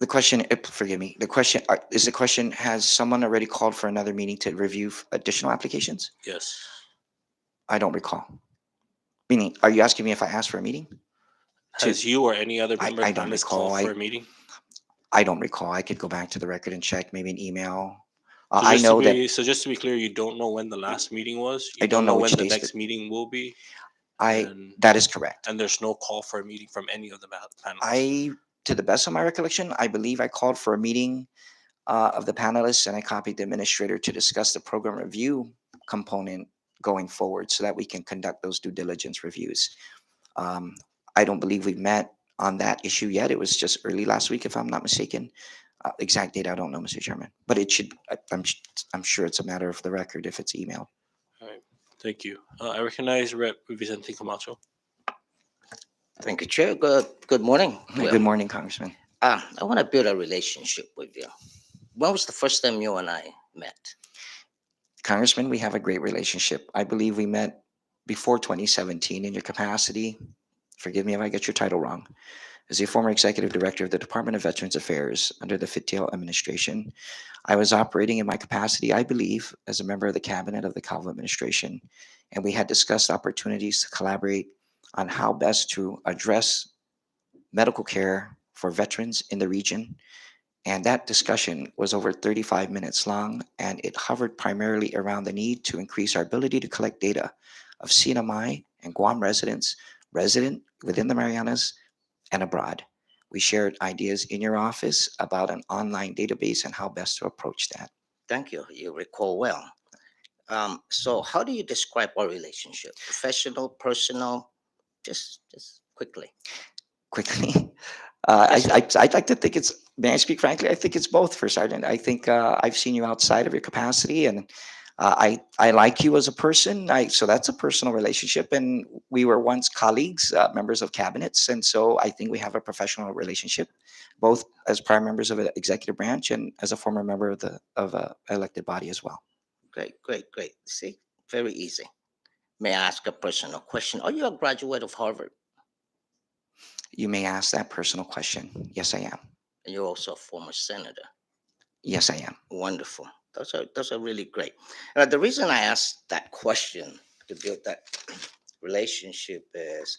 The question, forgive me, the question, has someone already called for another meeting to review additional applications? Yes. I don't recall. Meaning, are you asking me if I asked for a meeting? Has you or any other member I of the don't panelists recall. called for a meeting? I don't recall. I could go back to the record and check, maybe an email. So I just know to that be, so just to be clear, you don't know when the last meeting was. You I don't know when which the days next meeting will be. that is correct. And there's no call for a meeting from any of the panelists. To the best of my recollection, I believe I called for a meeting of the panelists, and I copied the administrator to discuss the program review component going forward so that we can conduct those due diligence reviews. I don't believe we've met on that issue yet. It was just early last week, if I'm not mistaken. Exact date, I don't know, Mr. Chairman, but it should, I'm sure it's a matter of the record if it's emailed. All right. Thank you. I recognize Rep. Vicente Camacho. Thank you, Chair. Good morning. Good morning, Congressman. I want to build a relationship with you. When was the first time you and I met? Congressman, we have a great relationship. I believe we met before 2017 in your capacity. Forgive me if I get your title wrong. As a former executive director of the Department of Veterans Affairs under the Fittiel administration, I was operating in my capacity, I believe, as a member of the cabinet of the Calvo administration, and we had discussed opportunities to collaborate on how best to address medical care for veterans in the region. And that discussion was over 35 minutes long, and it hovered primarily around the need to increase our ability to collect data of CNMI and Guam residents resident within the Marianas and abroad. We shared ideas in your office about an online database and how best to approach that. Thank you. You recall well. So how do you describe our relationship? Professional, personal? Just quickly. Quickly, Yes, sir. I'd like to think it's, may I speak frankly? I think it's both, for Sergeant. I think I've seen you outside of your capacity, and I like you as a person. So that's a personal relationship, and we were once colleagues, members of cabinets, and so I think we have a professional relationship, both as prior members of the executive branch and as a former member of the of a elected body as well. Great, great, great. See, very easy. May I ask a personal question? Are you a graduate of Harvard? You may ask that personal question. Yes, I am. And you're also a former senator. Yes, I am. Wonderful. Those are really great. The reason I asked that question to build that relationship is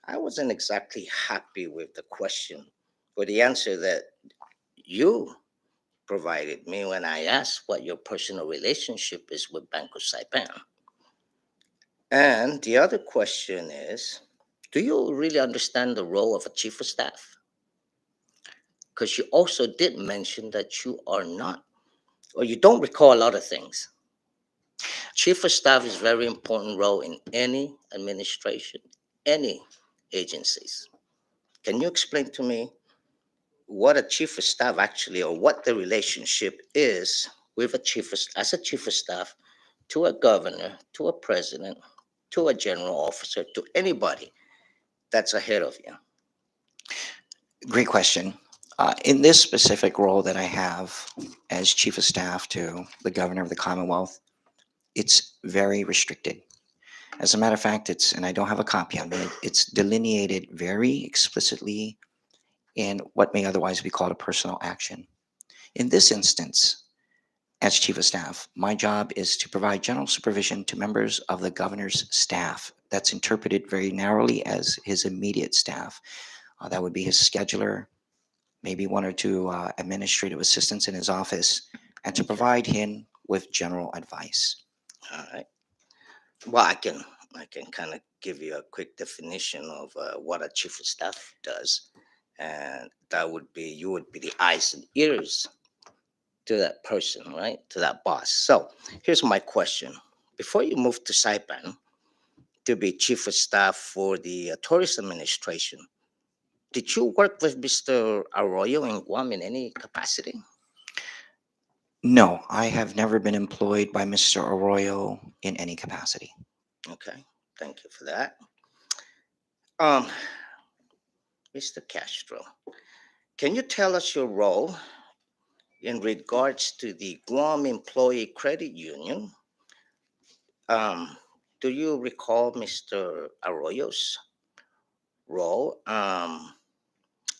I wasn't exactly happy with the question or the answer that you provided me when I asked what your personal relationship is with Banco Saipan. And the other question is, do you really understand the role of a chief of staff? Because you also did mention that you are not, or you don't recall a lot of things. Chief of staff is very important role in any administration, any agencies. Can you explain to me what a chief of staff actually, or what the relationship is with a as a chief of staff to a governor, to a president, to a general officer, to anybody that's ahead of you? Great question. In this specific role that I have as chief of staff to the governor of the Commonwealth, it's very restricted. As a matter of fact, and I don't have a copy of it, it's delineated very explicitly in what may otherwise be called a personal action. In this instance, as chief of staff, my job is to provide general supervision to members of the governor's staff. That's interpreted very narrowly as his immediate staff. That would be his scheduler, maybe one or two administrative assistants in his office, and to provide him with general advice. All right. Well, I can kind of give you a quick definition of what a chief of staff does, and that would be you would be the eyes and ears to that person, right? To that boss. So here's my question: before you moved to Saipan to be chief of staff for the tourist administration, did you work with Mr. Arroyo in Guam in any capacity? No, I have never been employed by Mr. Arroyo in any capacity. Okay, thank you for that. Um, Mr. Castro, can you tell us your role in regards to the Guam Employee Credit Union? Um, do you recall Mr. Arroyo's role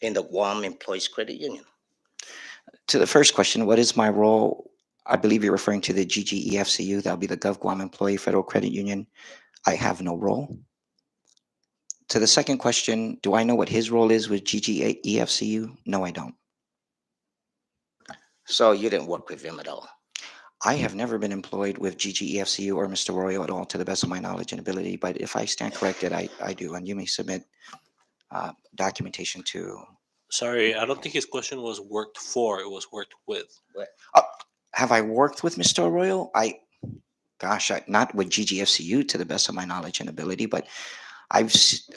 in the Guam Employees Credit Union? To the first question, what is my role? I believe you're referring to the GGEFCU, that'll be the Gov Guam Employee Federal Credit Union. I have no role. To the second question, do I know what his role is with GGEFCU? No, I don't. So you didn't work with him at all. I have never been employed with GGEFCU or Mr. Arroyo at all, to the best of my knowledge and ability. But if I stand corrected, I do. And you may submit documentation to. Sorry, I don't think his question was worked for. It was worked with. Have I worked with Mr. Arroyo? Not with GGFCU to the best of my knowledge and ability, but I've s-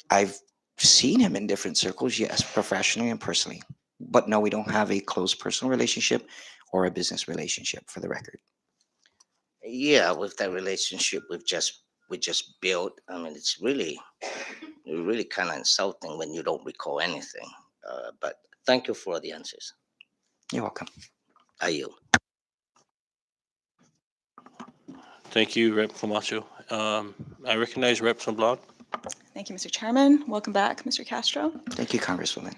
I've seen him in different circles, yes, professionally and personally. But no, we don't have a close personal relationship or a business relationship, for the record. Yeah, with that relationship we just built. I mean, it's really kind of insulting when you don't recall anything. But thank you for the answers. You're welcome. I yield. Thank you, Rep. Camacho. I recognize Rep. Sablan. Thank you, Mr. Chairman. Welcome back, Mr. Castro. Thank you, Congresswoman.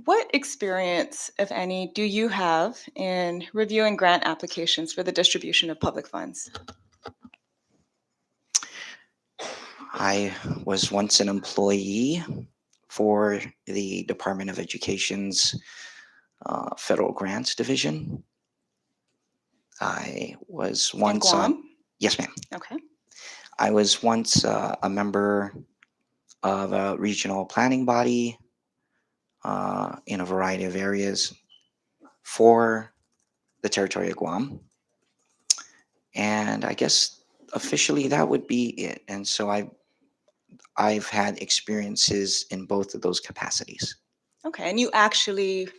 What experience, if any, do you have in reviewing grant applications for the distribution of public funds? I was once an employee for the Department of Education's Federal Grants Division. I was In once on. Guam? Yes, ma'am. Okay. I was once a member of a regional planning body in a variety of areas for the territory of Guam. And I guess officially that would be it. And so I've had experiences in both of those capacities. Okay. And you actually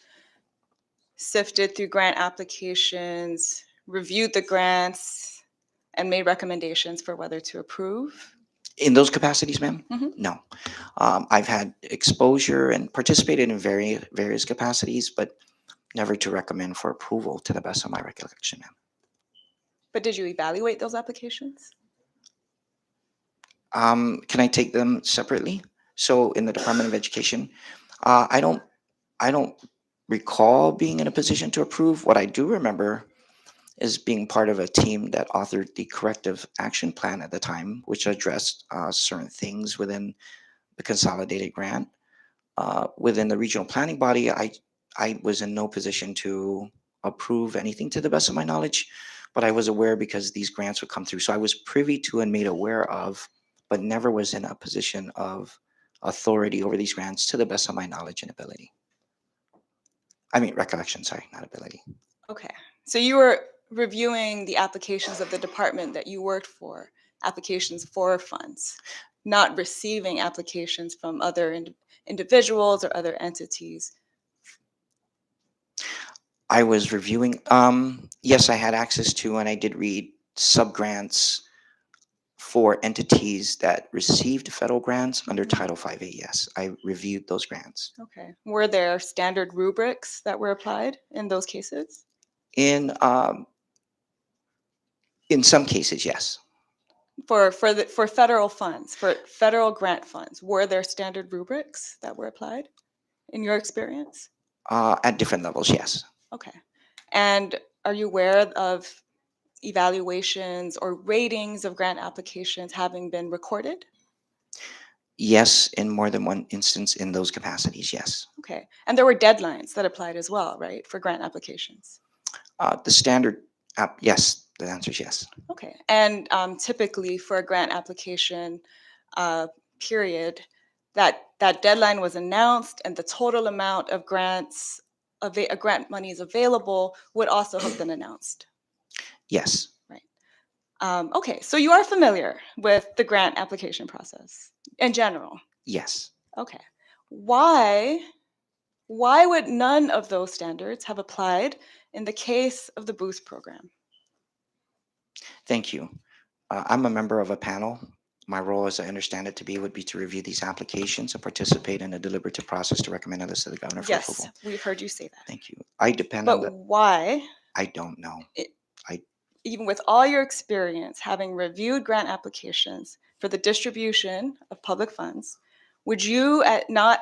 sifted through grant applications, reviewed the grants, and made recommendations for whether to approve? In those capacities, ma'am? Mhm. No. I've had exposure and participated in various capacities, but never to recommend for approval to the best of my recollection, ma'am. But did you evaluate those applications? Can I take them separately? So in the Department of Education, I don't recall being in a position to approve. What I do remember is being part of a team that authored the corrective action plan at the time, which addressed certain things within the consolidated grant. Within the regional planning body, I was in no position to approve anything to the best of my knowledge, but I was aware because these grants would come through. So I was privy to and made aware of, but never was in a position of authority over these grants to the best of my knowledge and ability. I mean, recollection, sorry, not ability. Okay. So you were reviewing the applications of the department that you worked for, applications for funds, not receiving applications from other individuals or other entities. I was reviewing, yes, I had access to and I did read subgrants for entities that received federal grants under Title 5A. Yes, I reviewed those grants. Okay. Were there standard rubrics that were applied in those cases? In some cases, yes. For federal funds, for federal grant funds, were there standard rubrics that were applied in your experience? At different levels, yes. Okay. And are you aware of evaluations or ratings of grant applications having been recorded? Yes, in more than one instance in those capacities, yes. Okay. And there were deadlines that applied as well, right, for grant applications? The standard app, yes, the answer is yes. Okay. And typically for a grant application period, that deadline was announced and the total amount of grants, grant monies available would also have been announced. Yes, Okay, so you are familiar with the grant application process in general. yes. Okay. Why would none of those standards have applied in the case of the Boost program? Thank you. I'm a member of a panel. My role, as I understand it to be, would be to review these applications and participate in a deliberative process to recommend a list to the governor for Yes, approval. we've heard you say that. Thank you. I depend on But the. why, I don't know. even with all your experience having reviewed grant applications for the distribution of public funds, would you not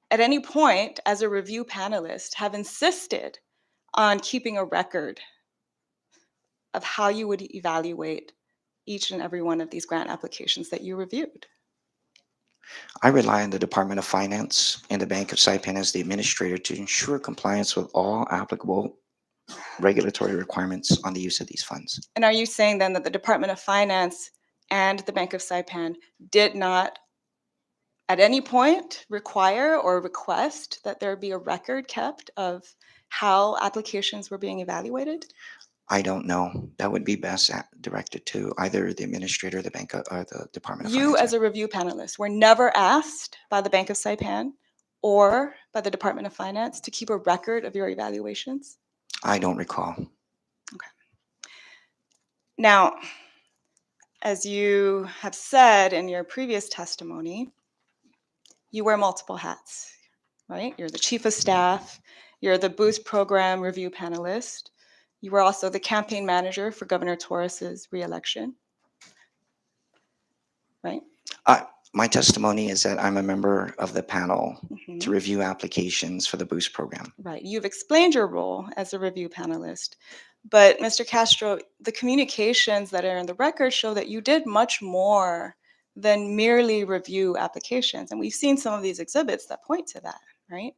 at any point as a review panelist have insisted on keeping a record of how you would evaluate each and every one of these grant applications that you reviewed? I rely on the Department of Finance and the Bank of Saipan as the administrator to ensure compliance with all applicable regulatory requirements on the use of these funds. And are you saying then that the Department of Finance and the Bank of Saipan did not at any point require or request that there be a record kept of how applications were being evaluated? I don't know. That would be best directed to either the administrator, or the bank, or the Department of You, Finance. as a review panelist, were never asked by the Bank of Saipan or by the Department of Finance to keep a record of your evaluations? I don't recall. Now, as you have said in your previous testimony, you wear multiple hats, right? You're the chief of staff, you're the Boost program review panelist, You were also the campaign manager for Governor Torres's reelection, right? My testimony is that I'm a member of the panel Mhm. to review applications for the Boost program. Right. You've explained your role as a review panelist. But Mr. Castro, the communications that are in the record show that you did much more than merely review applications. And we've seen some of these exhibits that point to that, right?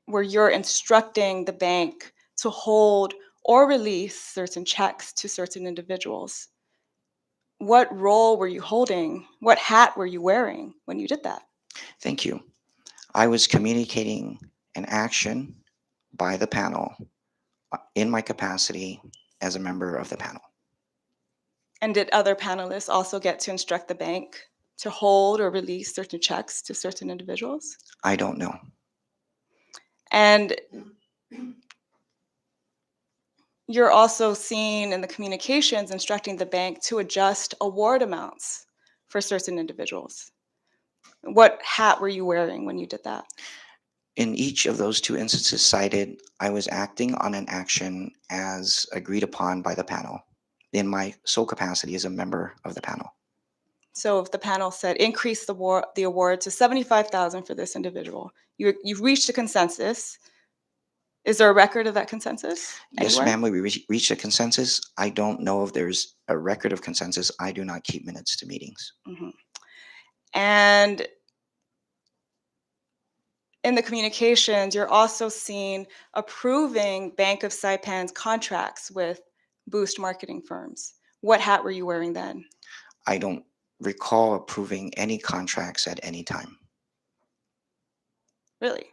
Where you're instructing the bank to hold or release certain checks to certain individuals. What role were you holding? What hat were you wearing when you did that? Thank you. I was communicating an action by the panel in my capacity as a member of the panel. And did other panelists also get to instruct the bank to hold or release certain checks to certain individuals? I don't know. And you're also seen in the communications instructing the bank to adjust award amounts for certain individuals. What hat were you wearing when you did that? In each of those two instances cited, I was acting on an action as agreed upon by the panel in my sole capacity as a member of the panel. So if the panel said increase the award to $75,000 for this individual, you've reached a consensus. Is there a record of that consensus? Yes, anywhere? ma'am, we reached a consensus. I don't know if there's a record of consensus. I do not keep minutes to meetings. Mhm. And in the communications, you're also seen approving Bank of Saipan's contracts with Boost marketing firms. What hat were you wearing then? I don't recall approving any contracts at any time. Really?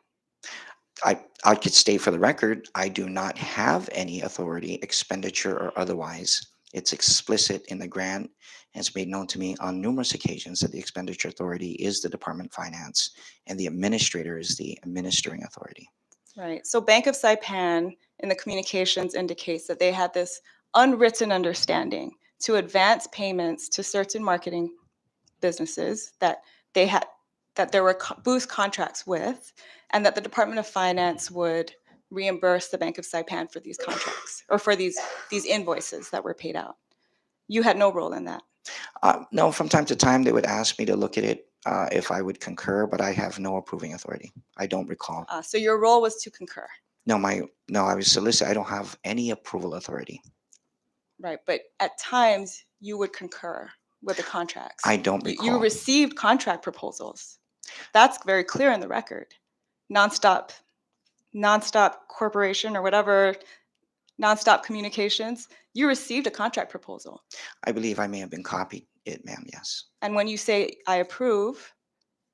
I could state for the record, I do not have any authority, expenditure or otherwise. It's explicit in the grant, and it's made known to me on numerous occasions that the expenditure authority is the Department of Finance and the administrator is the administering authority. Right. So Bank of Saipan in the communications indicates that they had this unwritten understanding to advance payments to certain marketing businesses that they had that there were Boost contracts with, and that the Department of Finance would reimburse the Bank of Saipan for these contracts or for these invoices that were paid out. You had no role in that. No, from time to time they would ask me to look at it if I would concur, but I have no approving authority. I don't recall. So your role was to concur. No, I was solicited. I don't have any approval authority. Right, but at times you would concur with the contracts. I don't You recall. received contract proposals. That's very clear in the record. Nonstop corporation or whatever, nonstop communications, you received a contract proposal. I believe I may have been copied it, ma'am, yes. And when you say I approve,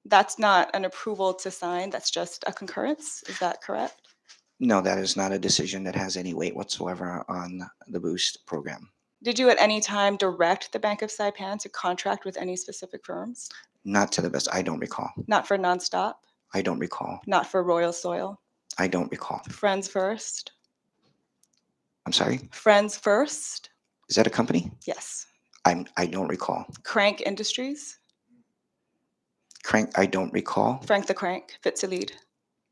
that's not an approval to sign, that's just a concurrence. Is that correct? No, that is not a decision that has any weight whatsoever on the Boost program. Did you at any time direct the Bank of Saipan to contract with any specific firms? Not to the best. I don't recall. Not for Nonstop? I don't recall. Not for Royal Soil? I don't recall. Friends First? I'm sorry? Friends First? Is that a company? Yes. I don't recall. Crank Industries? Crank, I don't recall. Frank the Crank, Fit to Lead?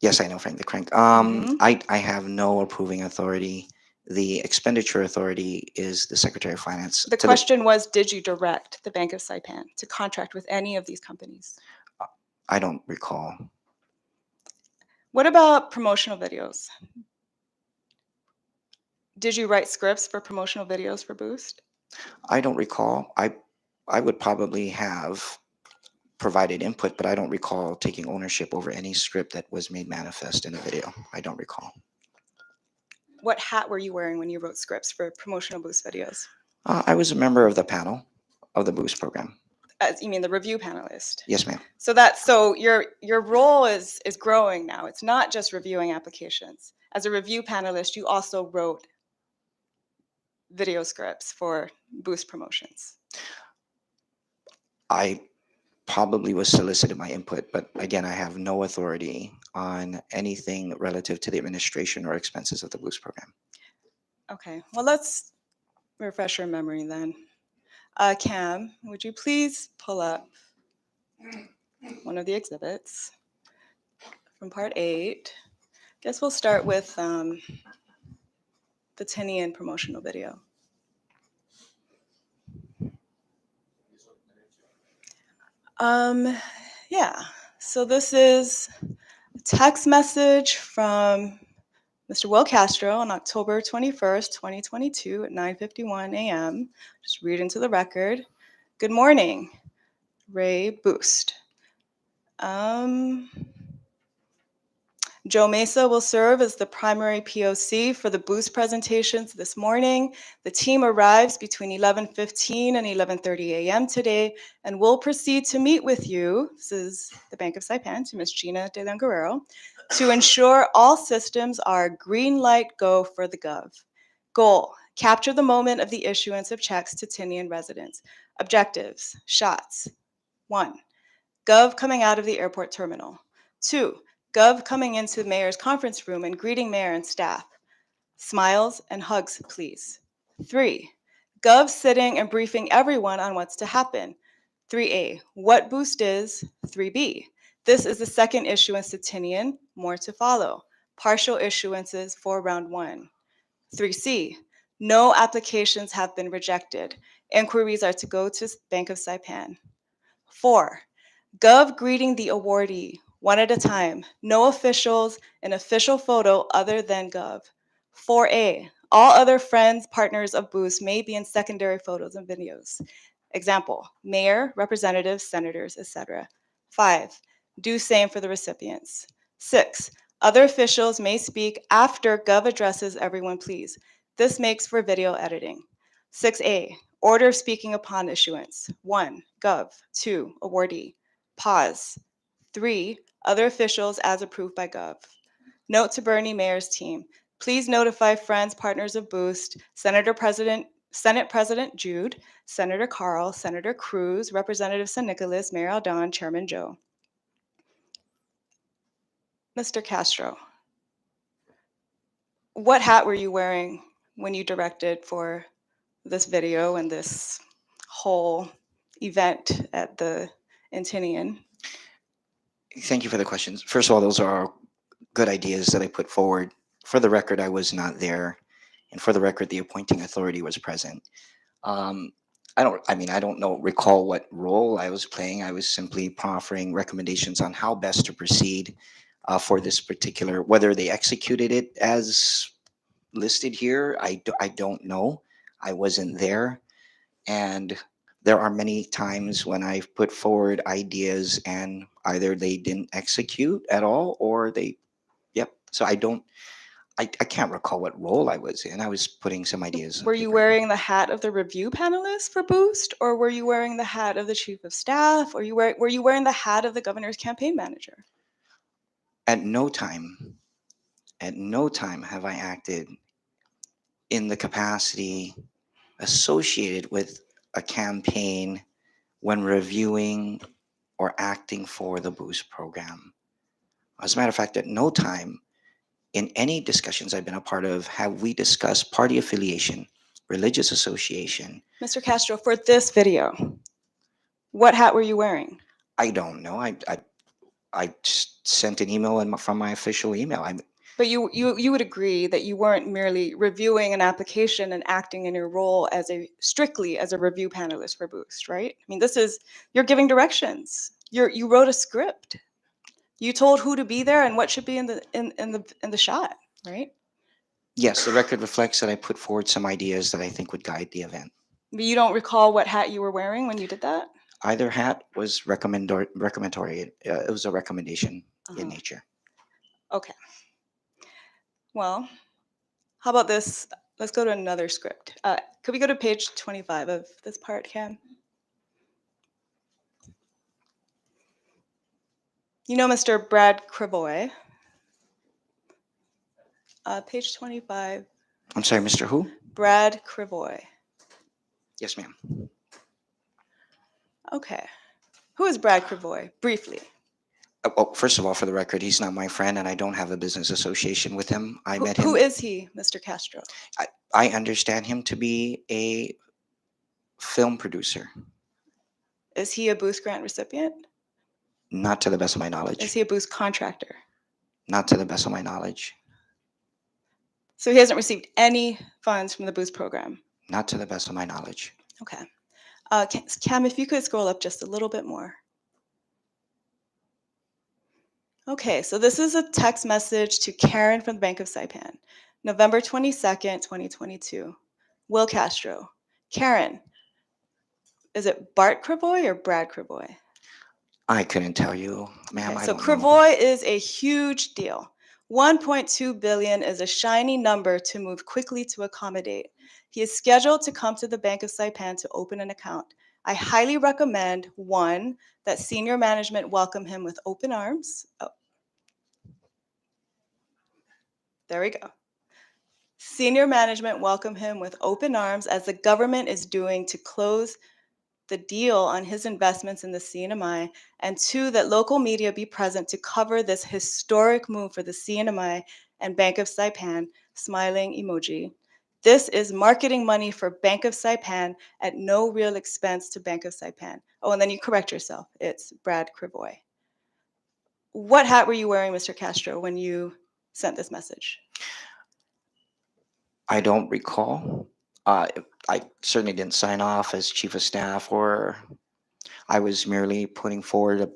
Yes, I know Frank the Crank. Mhm. I have no approving authority. The expenditure authority is the Secretary of Finance. The question was, did you direct the Bank of Saipan to contract with any of these companies? I don't recall. What about promotional videos? Did you write scripts for promotional videos for Boost? I don't recall. I would probably have provided input, but I don't recall taking ownership over any script that was made manifest in a video. I don't recall. What hat were you wearing when you wrote scripts for promotional Boost videos? I was a member of the panel of the Boost program. You mean the review panelist? Yes, ma'am. So your role is growing now. It's not just reviewing applications. As a review panelist, you also wrote video scripts for Boost promotions. I probably was solicited my input, but again, I have no authority on anything relative to the administration or expenses of the Boost program. Okay, well, let's refresh your memory then. Cam, would you please pull up one of the exhibits from part 8? Guess we'll start with the the Tinian promotional video? Yeah, so this is a text message from Mr. Will Castro on October 21st, 2022 at 9:51 a.m. Just read into the record. Good morning, Ray Boost. Joe Mesa will serve as the primary POC for the Boost presentations this morning. The team arrives between 11:15 and 11:30 a.m. today and will proceed to meet with you, this is the Bank of Saipan, to Ms. Gina De Leon Guerrero, to ensure all systems are green light go for the Gov. Goal, capture the moment of the issuance of checks to Tinian residents. Objectives, shots. 1, Gov coming out of the airport terminal. 2, Gov coming into the mayor's conference room and greeting mayor and staff. Smiles and hugs, please. 3, Gov sitting and briefing everyone on what's to happen. 3A, what Boost is. 3B, this is the second issuance to Tinian, more to follow. Partial issuances for round 1. 3C, no applications have been rejected. Inquiries are to go to Bank of Saipan. 4, Gov greeting the awardee, one at a time. No officials, an official photo other than Gov. 4A, all other friends, partners of Boost may be in secondary photos and videos. Example, mayor, representatives, senators, etc. 5, do same for the recipients. 6, other officials may speak after Gov addresses everyone, please. This makes for video editing. 6A, order of speaking upon issuance. 1, Gov. 2, awardee. Pause. 3, other officials as approved by Gov. Note to Bernie Mayor's team. Please notify friends, partners of Boost, Senate President Jude, Senator Carl, Senator Cruz, Representative San Nicolas, Mayor Aldon, Chairman Joe. Mr. Castro, what hat were you wearing when you directed for this video and this whole event at the Intinian? Thank you for the questions. First of all, those are good ideas that I put forward. For the record, I was not there, and for the record, the appointing authority was present. I don't recall what role I was playing. I was simply proffering recommendations on how best to proceed for this particular, whether they executed it as listed here, I don't know. I wasn't there. And there are many times when I've put forward ideas and either they didn't execute at all or they, yep. So I can't recall what role I was in. I was putting some ideas. on Were you paper. wearing the hat of the review panelists for Boost, or were you wearing the hat of the chief of staff, or were you wearing the hat of the governor's campaign manager? At no time have I acted in the capacity associated with a campaign when reviewing or acting for the Boost program. As a matter of fact, at no time in any discussions I've been a part of have we discussed party affiliation, religious association. Mr. Castro, for this video, what hat were you wearing? I don't know. I just sent an email from my official email. But you would agree that you weren't merely reviewing an application and acting in your role as strictly as a review panelist for Boost, right? I mean, you're giving directions. You wrote a script. You told who to be there and what should be in the shot, right? Yes, the record reflects that I put forward some ideas that I think would guide the event. But you don't recall what hat you were wearing when you did that? Either hat was recommendatory. It was a recommendation in nature. Okay. Well, how about this? Let's go to another script. Could we go to page 25 of this part, Cam? You know Mr. Brad Cravoy. Page 25. I'm sorry, Mr. Who? Brad Cravoy. Yes, ma'am. Okay. Who is Brad Cravoy? Briefly. Oh, first of all, for the record, he's not my friend, and I don't have a business association with him. I met him. Who is he, Mr. Castro? I understand him to be a film producer. Is he a Boost grant recipient? Not to the best of my knowledge. Is he a Boost contractor? Not to the best of my knowledge. So he hasn't received any funds from the Boost program. Not to the best of my knowledge. Okay. Cam, if you could scroll up just a little bit more. Okay, so this is a text message to Karen from the Bank of Saipan, November 22nd, 2022. Will Castro. Karen, is it Bart Cravoy or Brad Cravoy? I couldn't tell you, ma'am. Okay, I so don't know. Cravoy is a huge deal. 1.2 billion is a shiny number to move quickly to accommodate. He is scheduled to come to the Bank of Saipan to open an account. I highly recommend, one, that senior management welcome him with open arms. Oh. There we go. Senior management welcome him with open arms as the government is doing to close the deal on his investments in the CNMI, and two, that local media be present to cover this historic move for the CNMI and Bank of Saipan, smiling emoji. This is marketing money for Bank of Saipan at no real expense to Bank of Saipan. Oh, and then you correct yourself. It's Brad Cravoy. What hat were you wearing, Mr. Castro, when you sent this message? I don't recall. I certainly didn't sign off as chief of staff, or I was merely putting forward an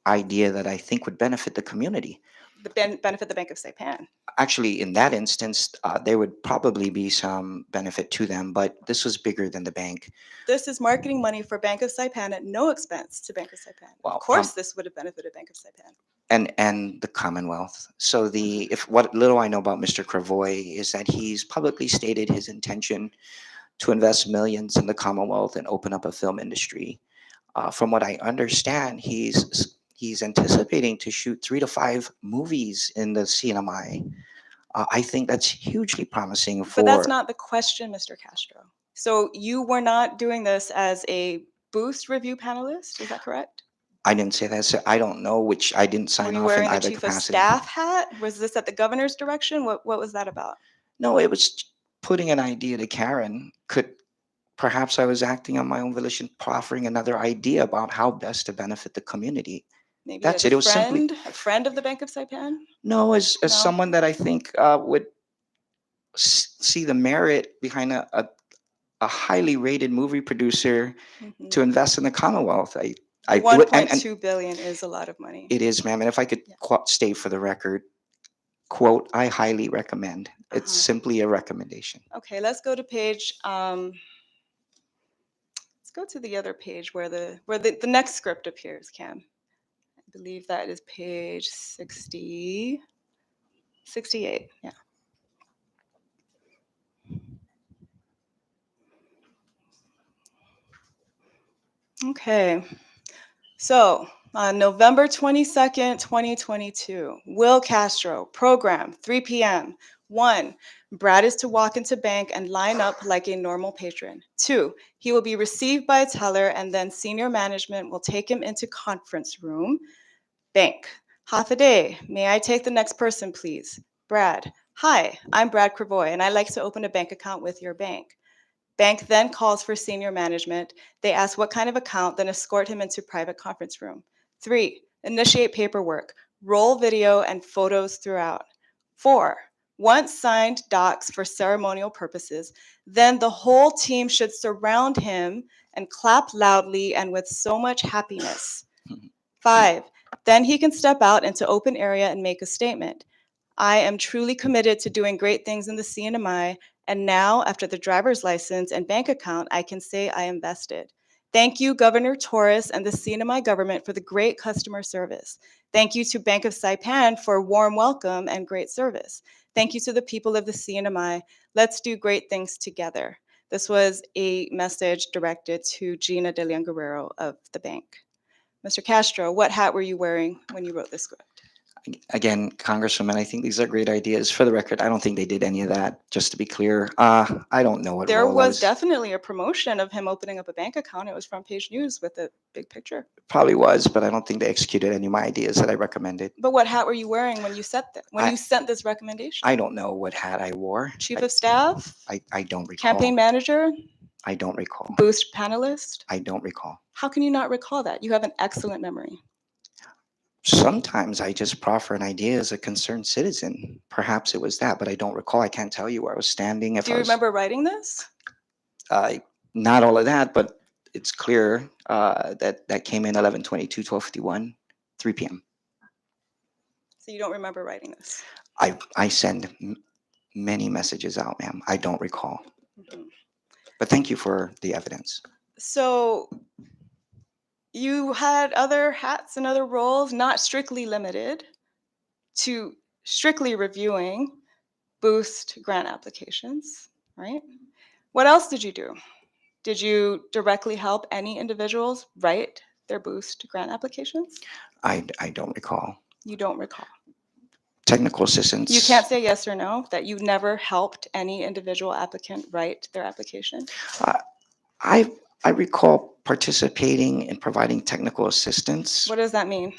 idea that I think would benefit the community. The benefit the Bank of Saipan. Actually, in that instance, there would probably be some benefit to them, but this was bigger than the bank. This is marketing money for Bank of Saipan at no expense to Bank of Saipan. Well, Of course, this would have benefited Bank of Saipan. And the Commonwealth. So if what little I know about Mr. Cravoy is that he's publicly stated his intention to invest millions in the Commonwealth and open up a film industry. From what I understand, he's anticipating to shoot 3 to 5 movies in the CNMI. I think that's hugely promising for. But that's not the question, Mr. Castro. So you were not doing this as a Boost review panelist, is that correct? I didn't say that. So I don't know which. I didn't Were sign you off in wearing the either chief capacity. of staff hat? Was this at the governor's direction? What was that about? No, it was putting an idea to Karen. Perhaps I was acting on my own volition, proffering another idea about how best to benefit the community. Maybe That's as it. It was simply a friend of the Bank of Saipan? no, as No? someone that I think would see the merit behind a highly rated movie producer Mhm. to invest in the Commonwealth. I One would- point and two billion is a lot of money. it is, ma'am. And if I could Yeah. state for the record, quote, I highly recommend. It's Uh-huh. simply a recommendation. Okay, let's go to page. Let's go to the other page where the next script appears, Cam. I believe that is page 68. Yeah. Okay. So on November 22nd, 2022, Will Castro, program, 3 p.m. 1, Brad is to walk into bank and line up like a normal patron. 2, he will be received by a teller and then senior management will take him into conference room. Bank, half a day. May I take the next person, please? Brad, hi, I'm Brad Cravoy and I'd like to open a bank account with your bank. Bank then calls for senior management. They ask what kind of account, then escort him into private conference room. 3, initiate paperwork, roll video and photos throughout. 4, once signed docs for ceremonial purposes, then the whole team should surround him and clap loudly and with so much happiness. 5, then he can step out into open area and make a statement. I am truly committed to doing great things in the CNMI, and now, after the driver's license and bank account, I can say I invested. Thank you, Governor Torres and the CNMI government for the great customer service. Thank you to Bank of Saipan for a warm welcome and great service. Thank you to the people of the CNMI. Let's do great things together. This was a message directed to Gina De Leon Guerrero of the bank. Mr. Castro, what hat were you wearing when you wrote this script? Again, Congresswoman, I think these are great ideas. For the record, I don't think they did any of that, just to be clear. I don't know what There role I was definitely a promotion of him opening up a bank account. It was front page news with a big picture. probably was, but I don't think they executed any of my ideas that I recommended. But what hat were you wearing when you you sent this recommendation? I don't know what hat I wore. Chief of staff? I don't recall. Campaign manager? I don't recall. Boost panelist? I don't recall. How can you not recall that? You have an excellent memory. Sometimes I just proffer an idea as a concerned citizen. Perhaps it was that, but I don't recall. I can't tell you where I was standing. If Do you I was, remember writing this? not all of that, but it's clear that that came in 11:22, 12:51, 3 p.m. So you don't remember writing this? I send many messages out, ma'am. I don't recall. Mhm. But thank you for the evidence. So you had other hats and other roles, not strictly limited to strictly reviewing boost grant applications, right? What else did you do? Did you directly help any individuals write their boost grant applications? I don't recall. You don't recall. Technical assistance. You can't say yes or no that you never helped any individual applicant write their application. I I recall participating in providing technical assistance, What does that mean?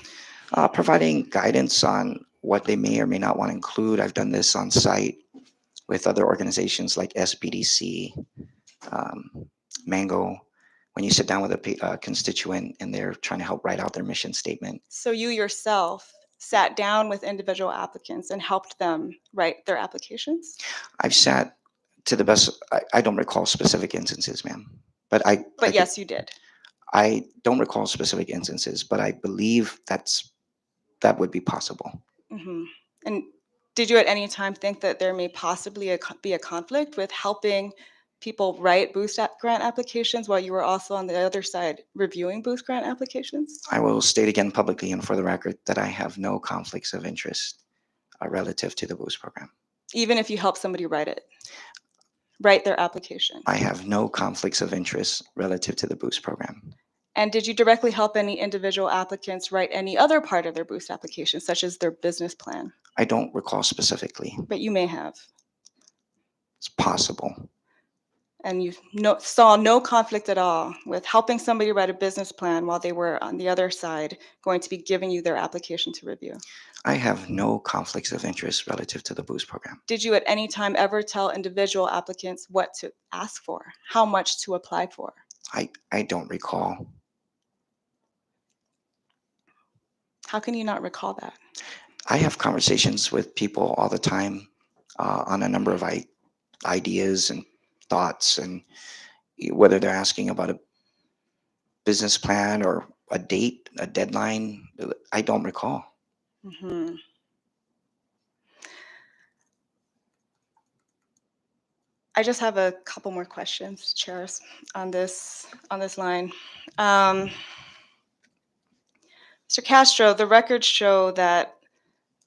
providing guidance on what they may or may not want to include. I've done this on site with other organizations like SBDC, um, Mango. When you sit down with a constituent and they're trying to help write out their mission statement, So you yourself sat down with individual applicants and helped them write their applications? I've sat to the best. I don't recall specific instances, ma'am, but But yes, you did. I don't recall specific instances, but I believe that would be possible. Mhm. And did you at any time think that there may possibly be a conflict with helping people write boost grant applications while you were also on the other side reviewing boost grant applications? I will state again publicly and for the record that I have no conflicts of interest relative to the Boost program. Even if you help somebody write their application? I have no conflicts of interest relative to the Boost program. And did you directly help any individual applicants write any other part of their boost application, such as their business plan? I don't recall specifically. But you may have. It's possible. And you saw no conflict at all with helping somebody write a business plan while they were on the other side going to be giving you their application to review. I have no conflicts of interest relative to the Boost program. Did you at any time ever tell individual applicants what to ask for, how much to apply for? I don't recall. How can you not recall that? I have conversations with people all the time on a number of ideas and thoughts, and whether they're asking about a business plan or a date, a deadline, I don't recall. Mhm. I just have a couple more questions, chairs, on this line. Mr. Castro, the records show that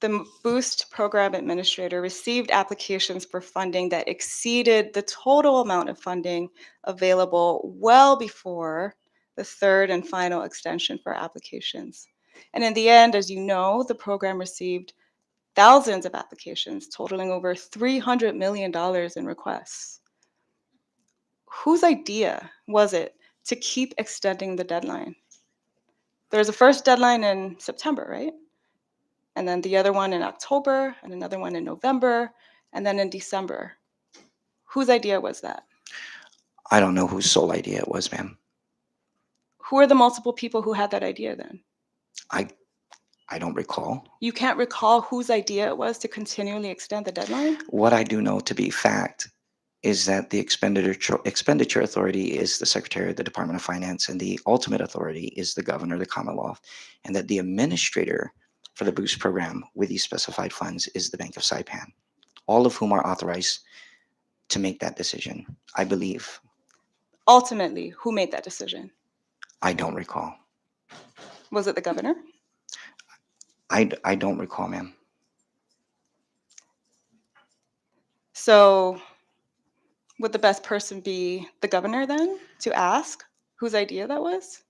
the Boost program administrator received applications for funding that exceeded the total amount of funding available well before the third and final extension for applications. And in the end, as you know, the program received thousands of applications totaling over $300 million in requests. Whose idea was it to keep extending the deadline? There was a first deadline in September, right? And then the other one in October, and another one in November, and then in December. Whose idea was that? I don't know whose sole idea it was, ma'am. Who are the multiple people who had that idea then? I don't recall. You can't recall whose idea it was to continually extend the deadline? What I do know to be fact is that the expenditure authority is the Secretary of the Department of Finance, and the ultimate authority is the Governor of the Commonwealth, and that the administrator for the Boost program with these specified funds is the Bank of Saipan, all of whom are authorized to make that decision, I believe. Ultimately, who made that decision? I don't recall. Was it the governor? I don't recall, ma'am. So would the best person be the governor then to ask whose idea that was?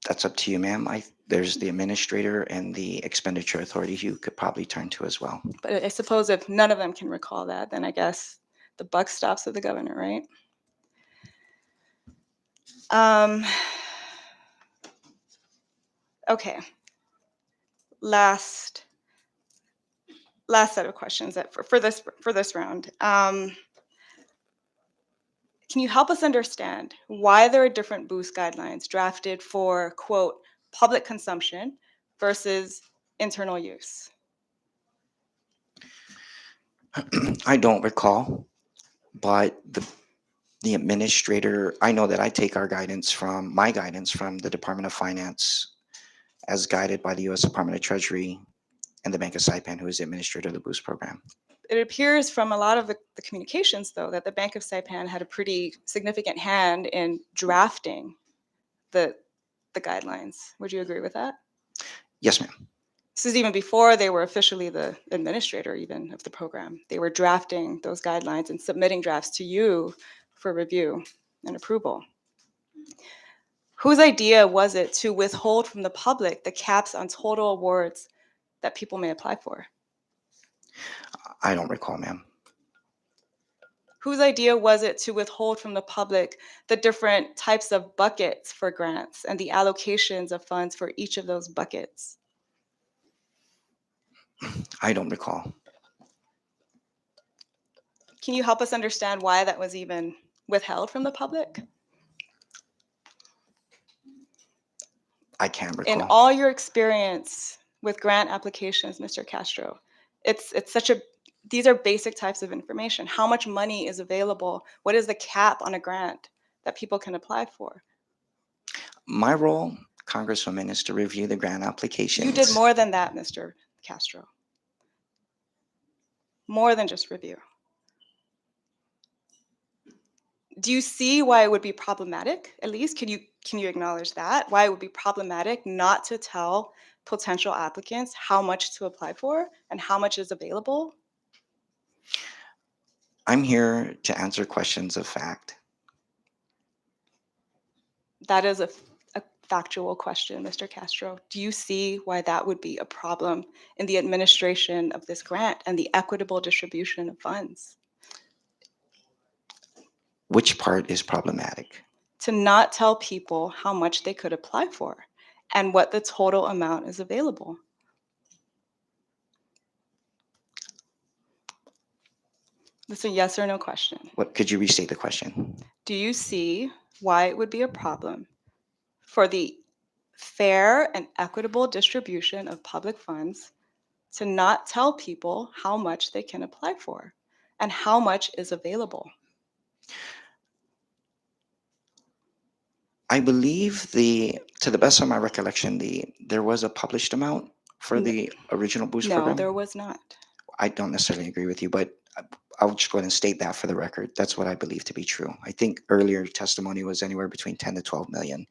That's up to you, ma'am. There's the administrator and the expenditure authority you could probably turn to as well. But I suppose if none of them can recall that, then I guess the buck stops with the governor, right? Okay. Last set of questions for this round. Can you help us understand why there are different boost guidelines drafted for, quote, public consumption versus internal use? I don't recall, but the administrator, I know that I take my guidance from the Department of Finance as guided by the U.S. Department of Treasury and the Bank of Saipan, who is the administrator of the Boost program. It appears from a lot of the communications, though, that the Bank of Saipan had a pretty significant hand in drafting the guidelines. Would you agree with that? Yes, ma'am. This is even before they were officially the administrator even of the program. They were drafting those guidelines and submitting drafts to you for review and approval. Whose idea was it to withhold from the public the caps on total awards that people may apply for? I don't recall, ma'am. Whose idea was it to withhold from the public the different types of buckets for grants and the allocations of funds for each of those buckets? I don't recall. Can you help us understand why that was even withheld from the public? I can't In recall. all your experience with grant applications, Mr. Castro, these are basic types of information. How much money is available? What is the cap on a grant that people can apply for? My role, Congresswoman, is to review the grant applications. You did more than that, Mr. Castro. More than just review. Do you see why it would be problematic? At least, can you acknowledge that? Why it would be problematic not to tell potential applicants how much to apply for and how much is available? I'm here to answer questions of fact. That is a factual question, Mr. Castro. Do you see why that would be a problem in the administration of this grant and the equitable distribution of funds? Which part is problematic? To not tell people how much they could apply for and what the total amount is available. It's a yes or no question. What, could you restate the question? Do you see why it would be a problem for the fair and equitable distribution of public funds to not tell people how much they can apply for and how much is available? I believe to the best of my recollection, there was a published amount for the original Boost No, program. there was not. I don't necessarily agree with you, but I'll just go ahead and state that for the record. That's what I believe to be true. I think earlier testimony was anywhere between 10 to 12 million.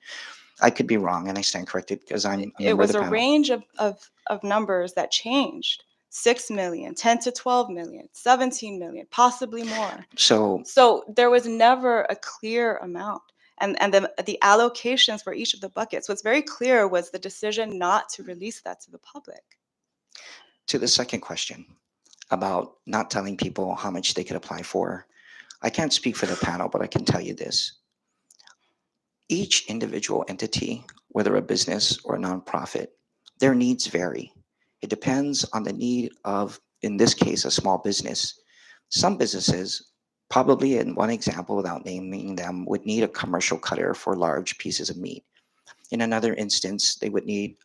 I could be wrong, and I stand corrected because I'm a It member of was the a panel. range of numbers that changed. 6 million, 10 to 12 million, 17 million, possibly more. So So there was never a clear amount. And the allocations for each of the buckets, what's very clear was the decision not to release that to the public. to the second question about not telling people how much they could apply for, I can't speak for the panel, but I can tell you this. Each individual entity, whether a business or a nonprofit, their needs vary. It depends on the need of, in this case, a small business. Some businesses, probably in one example without naming them, would need a commercial cutter for large pieces of meat. In another instance, they would need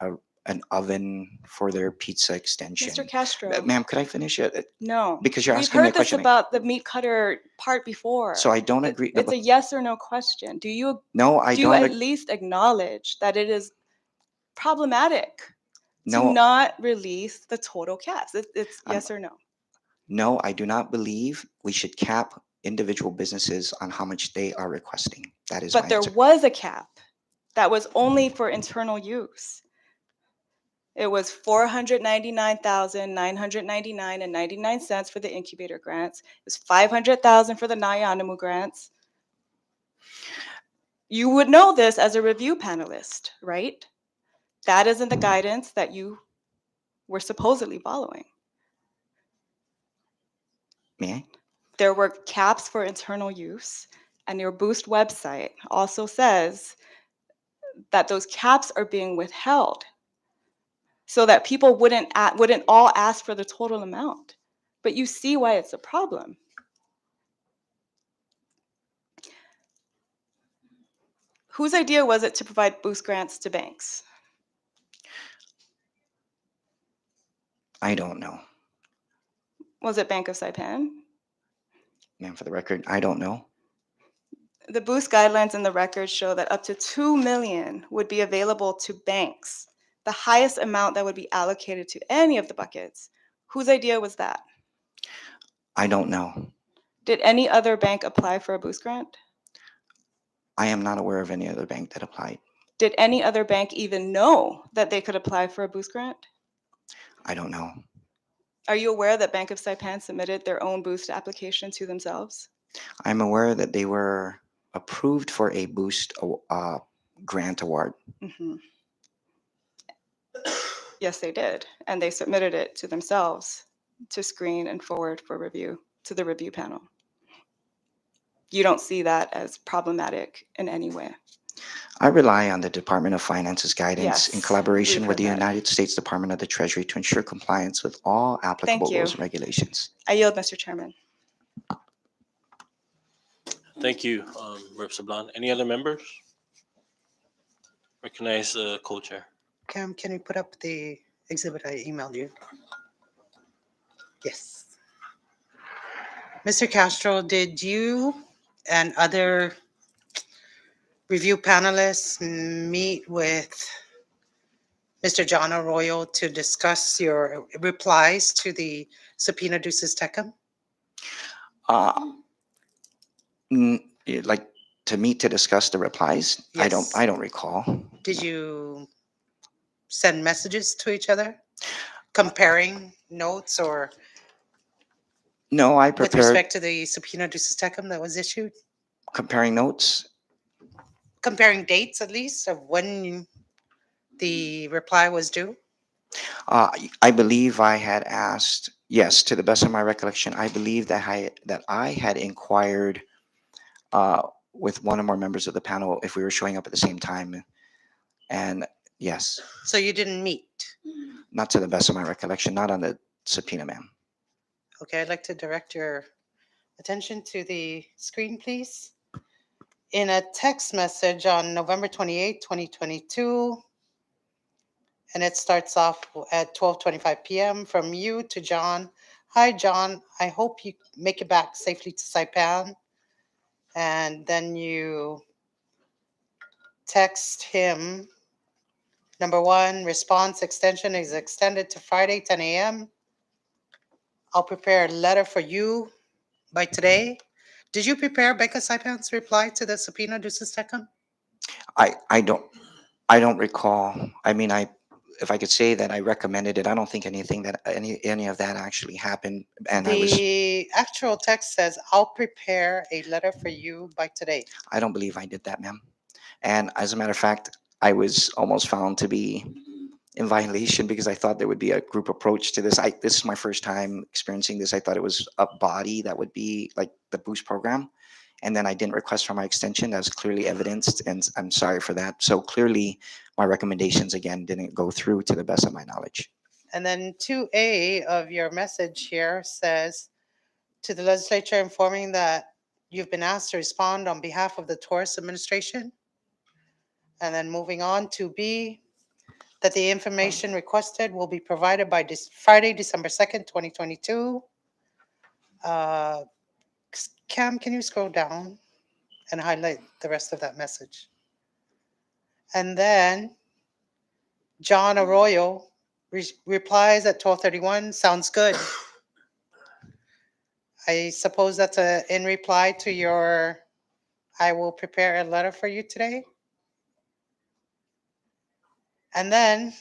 an oven for their pizza extension. Mr. Castro, Ma'am, could I finish it? no. Because you're We've asking me a heard this question. about the meat cutter part before. So I don't agree. It's a yes or no question. Do you No, I do you don't. at least acknowledge that it is problematic to No, not release the total caps? It's I'm- yes or no. no, I do not believe we should cap individual businesses on how much they are requesting. That is But my there answer. was a cap that was only for internal use. It was $499,999.99 for the incubator grants. It was $500,000 for the Nayanamu grants. You would know this as a review panelist, right? That isn't the guidance that you were supposedly following. May I? There were caps for internal use, and your Boost website also says that those caps are being withheld so that people wouldn't all ask for the total amount. But you see why it's a problem. Whose idea was it to provide Boost grants to banks? I don't know. Was it Bank of Saipan? Ma'am, for the record, I don't know. The boost guidelines in the record show that up to 2 million would be available to banks, the highest amount that would be allocated to any of the buckets. Whose idea was that? I don't know. Did any other bank apply for a boost grant? I am not aware of any other bank that applied. Did any other bank even know that they could apply for a boost grant? I don't know. Are you aware that Bank of Saipan submitted their own boost application to themselves? I'm aware that they were approved for a boost grant award. Mhm. Yes, they did. And they submitted it to themselves to screen and forward for review to the review panel. You don't see that as problematic in any way. I rely on the Department of Finance's guidance in Yes, collaboration we've with the heard that. United States Department of the Treasury to ensure compliance with all applicable you. rules and regulations. I yield, Mr. Chairman. Thank you, Rep. Sablan. Any other members? Recognize co-chair. Cam, can you put up the exhibit I emailed you? Yes. Mr. Castro, did you and other review panelists meet with Mr. John Arroyo to discuss your replies to the subpoena duces tecum? Uh, like to meet to discuss the replies? Yes. I don't recall. Did you send messages to each other, comparing notes or No, I with prepared respect to the subpoena duces tecum that was issued? comparing notes. Comparing dates at least of when the reply was due? I believe I had asked, yes, to the best of my recollection, I believe that I had inquired with one or more members of the panel if we were showing up at the same time. And yes, So you didn't meet? not to the best of my recollection, not on the subpoena, ma'am. Okay, I'd like to direct your attention to the screen, please. In a text message on November 28, 2022, and it starts off at 12:25 p.m. from you to John. Hi, John. I hope you make it back safely to Saipan. And then you text him. Number one, response extension is extended to Friday, 10 a.m. I'll prepare a letter for you by today. Did you prepare Becca Saipan's reply to the subpoena duces tecum? I don't recall. I mean, if I could say that I recommended it, I don't think any of that actually happened. And The actual text says, I'll prepare a letter for you by today. I don't believe I did that, ma'am. And as a matter of fact, I was almost found to be in violation because I thought there would be a group approach to this. This is my first time experiencing this. I thought it was a body that would be like the boost program. And then I didn't request for my extension. That was clearly evidenced, and I'm sorry for that. So clearly, my recommendations again didn't go through to the best of my knowledge. And then 2A of your message here says, to the legislature informing that you've been asked to respond on behalf of the tourist administration. And then moving on to B, that the information requested will be provided by this Friday, December 2nd, 2022. Cam, can you scroll down and highlight the rest of that message? And then John Arroyo replies at 12:31, sounds good. I suppose that's in reply to your, I will prepare a letter for you today. And then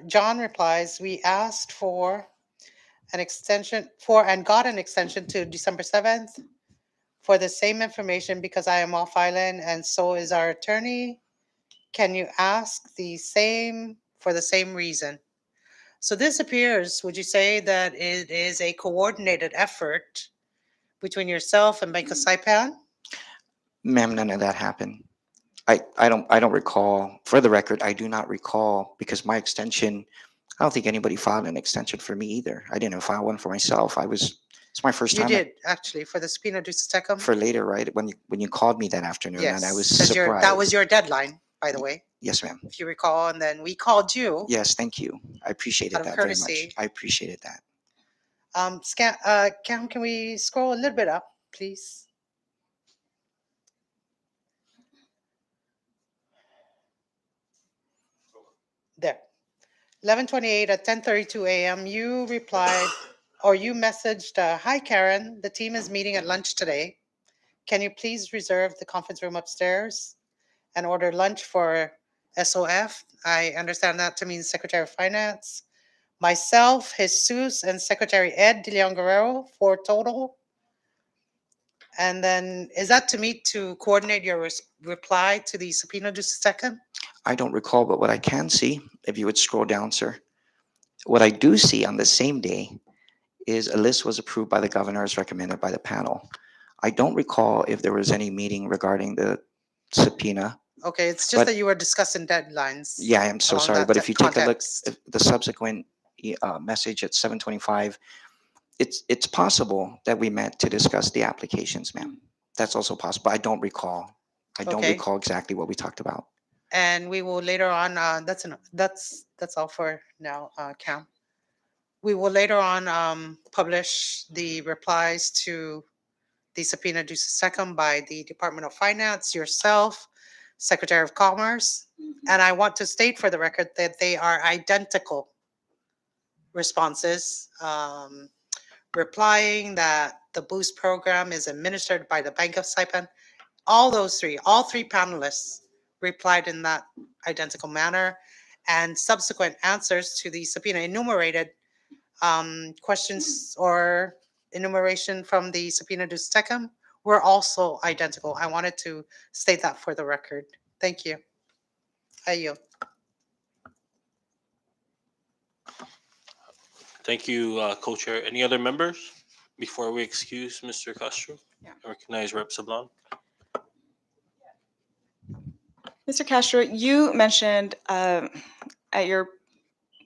John replies, we asked for an extension and got an extension to December 7th for the same information because I am off island and so is our attorney. Can you ask the same for the same reason? So this appears, would you say that it is a coordinated effort between yourself and Bank of Saipan? Ma'am, none of that happened. I don't recall. For the record, I do not recall because my extension. I don't think anybody filed an extension for me either. I didn't file one for myself. It's my first You time. did, actually, for the subpoena duces tecum? For later, right? When you called me that afternoon, and I was Yes, 'cause surprised. that was your deadline, by the way. Yes, ma'am. if you recall, and then we called you. Yes, thank you. I appreciated Out of that very much. courtesy. I appreciated that. Cam, can we scroll a little bit up, please? There. 11:28 at 10:32 a.m. You replied, or you messaged, "Hi Karen, the team is meeting at lunch today. Can you please reserve the conference room upstairs and order lunch for SOF?" I understand that to mean Secretary of Finance, myself, Jesus, and Secretary Ed De Leon Guerrero for total. And then is that to meet to coordinate your reply to the subpoena due second? I don't recall, but what I can see, if you would scroll down, sir, what I do see on the same day is a list was approved by the governor as recommended by the panel. I don't recall if there was any meeting regarding the subpoena. Okay, it's just But- that you were discussing deadlines. Yeah, I'm so along sorry, that but if you take a look context. at the subsequent message at 7:25, it's possible that we met to discuss the applications, ma'am. That's also possible. I don't recall. I don't Okay. recall exactly what we talked about. And we will later on, that's all for now, Cam. We will later on publish the replies to the subpoena due second by the Department of Finance, yourself, Secretary of Commerce. And I want to state for the record that they are identical responses, replying that the Boost program is administered by the Bank of Saipan. All three panelists replied in that identical manner, and subsequent answers to the subpoena enumerated questions or enumeration from the subpoena due second were also identical. I wanted to state that for the record. Thank you. I yield. Thank you, co-chair. Any other members before we excuse Mr. Castro? Yeah. I recognize Rep. Sablan. Mr. Castro, you mentioned at your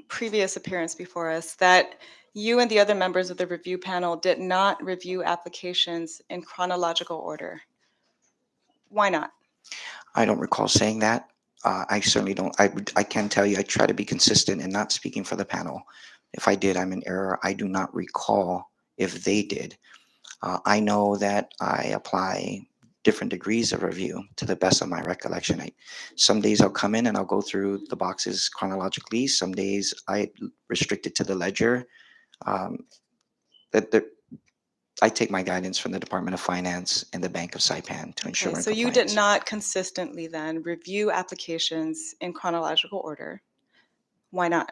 previous appearance before us that you and the other members of the review panel did not review applications in chronological order. Why not? I don't recall saying that. I certainly don't. I can tell you, I try to be consistent and not speaking for the panel. If I did, I'm in error. I do not recall if they did. I know that I apply different degrees of review to the best of my recollection. Some days I'll come in and I'll go through the boxes chronologically. Some days I restrict it to the ledger. That I take my guidance from the Department of Finance and the Bank of Saipan to ensure Okay, we're in so you did compliance. not consistently then review applications in chronological order. Why not?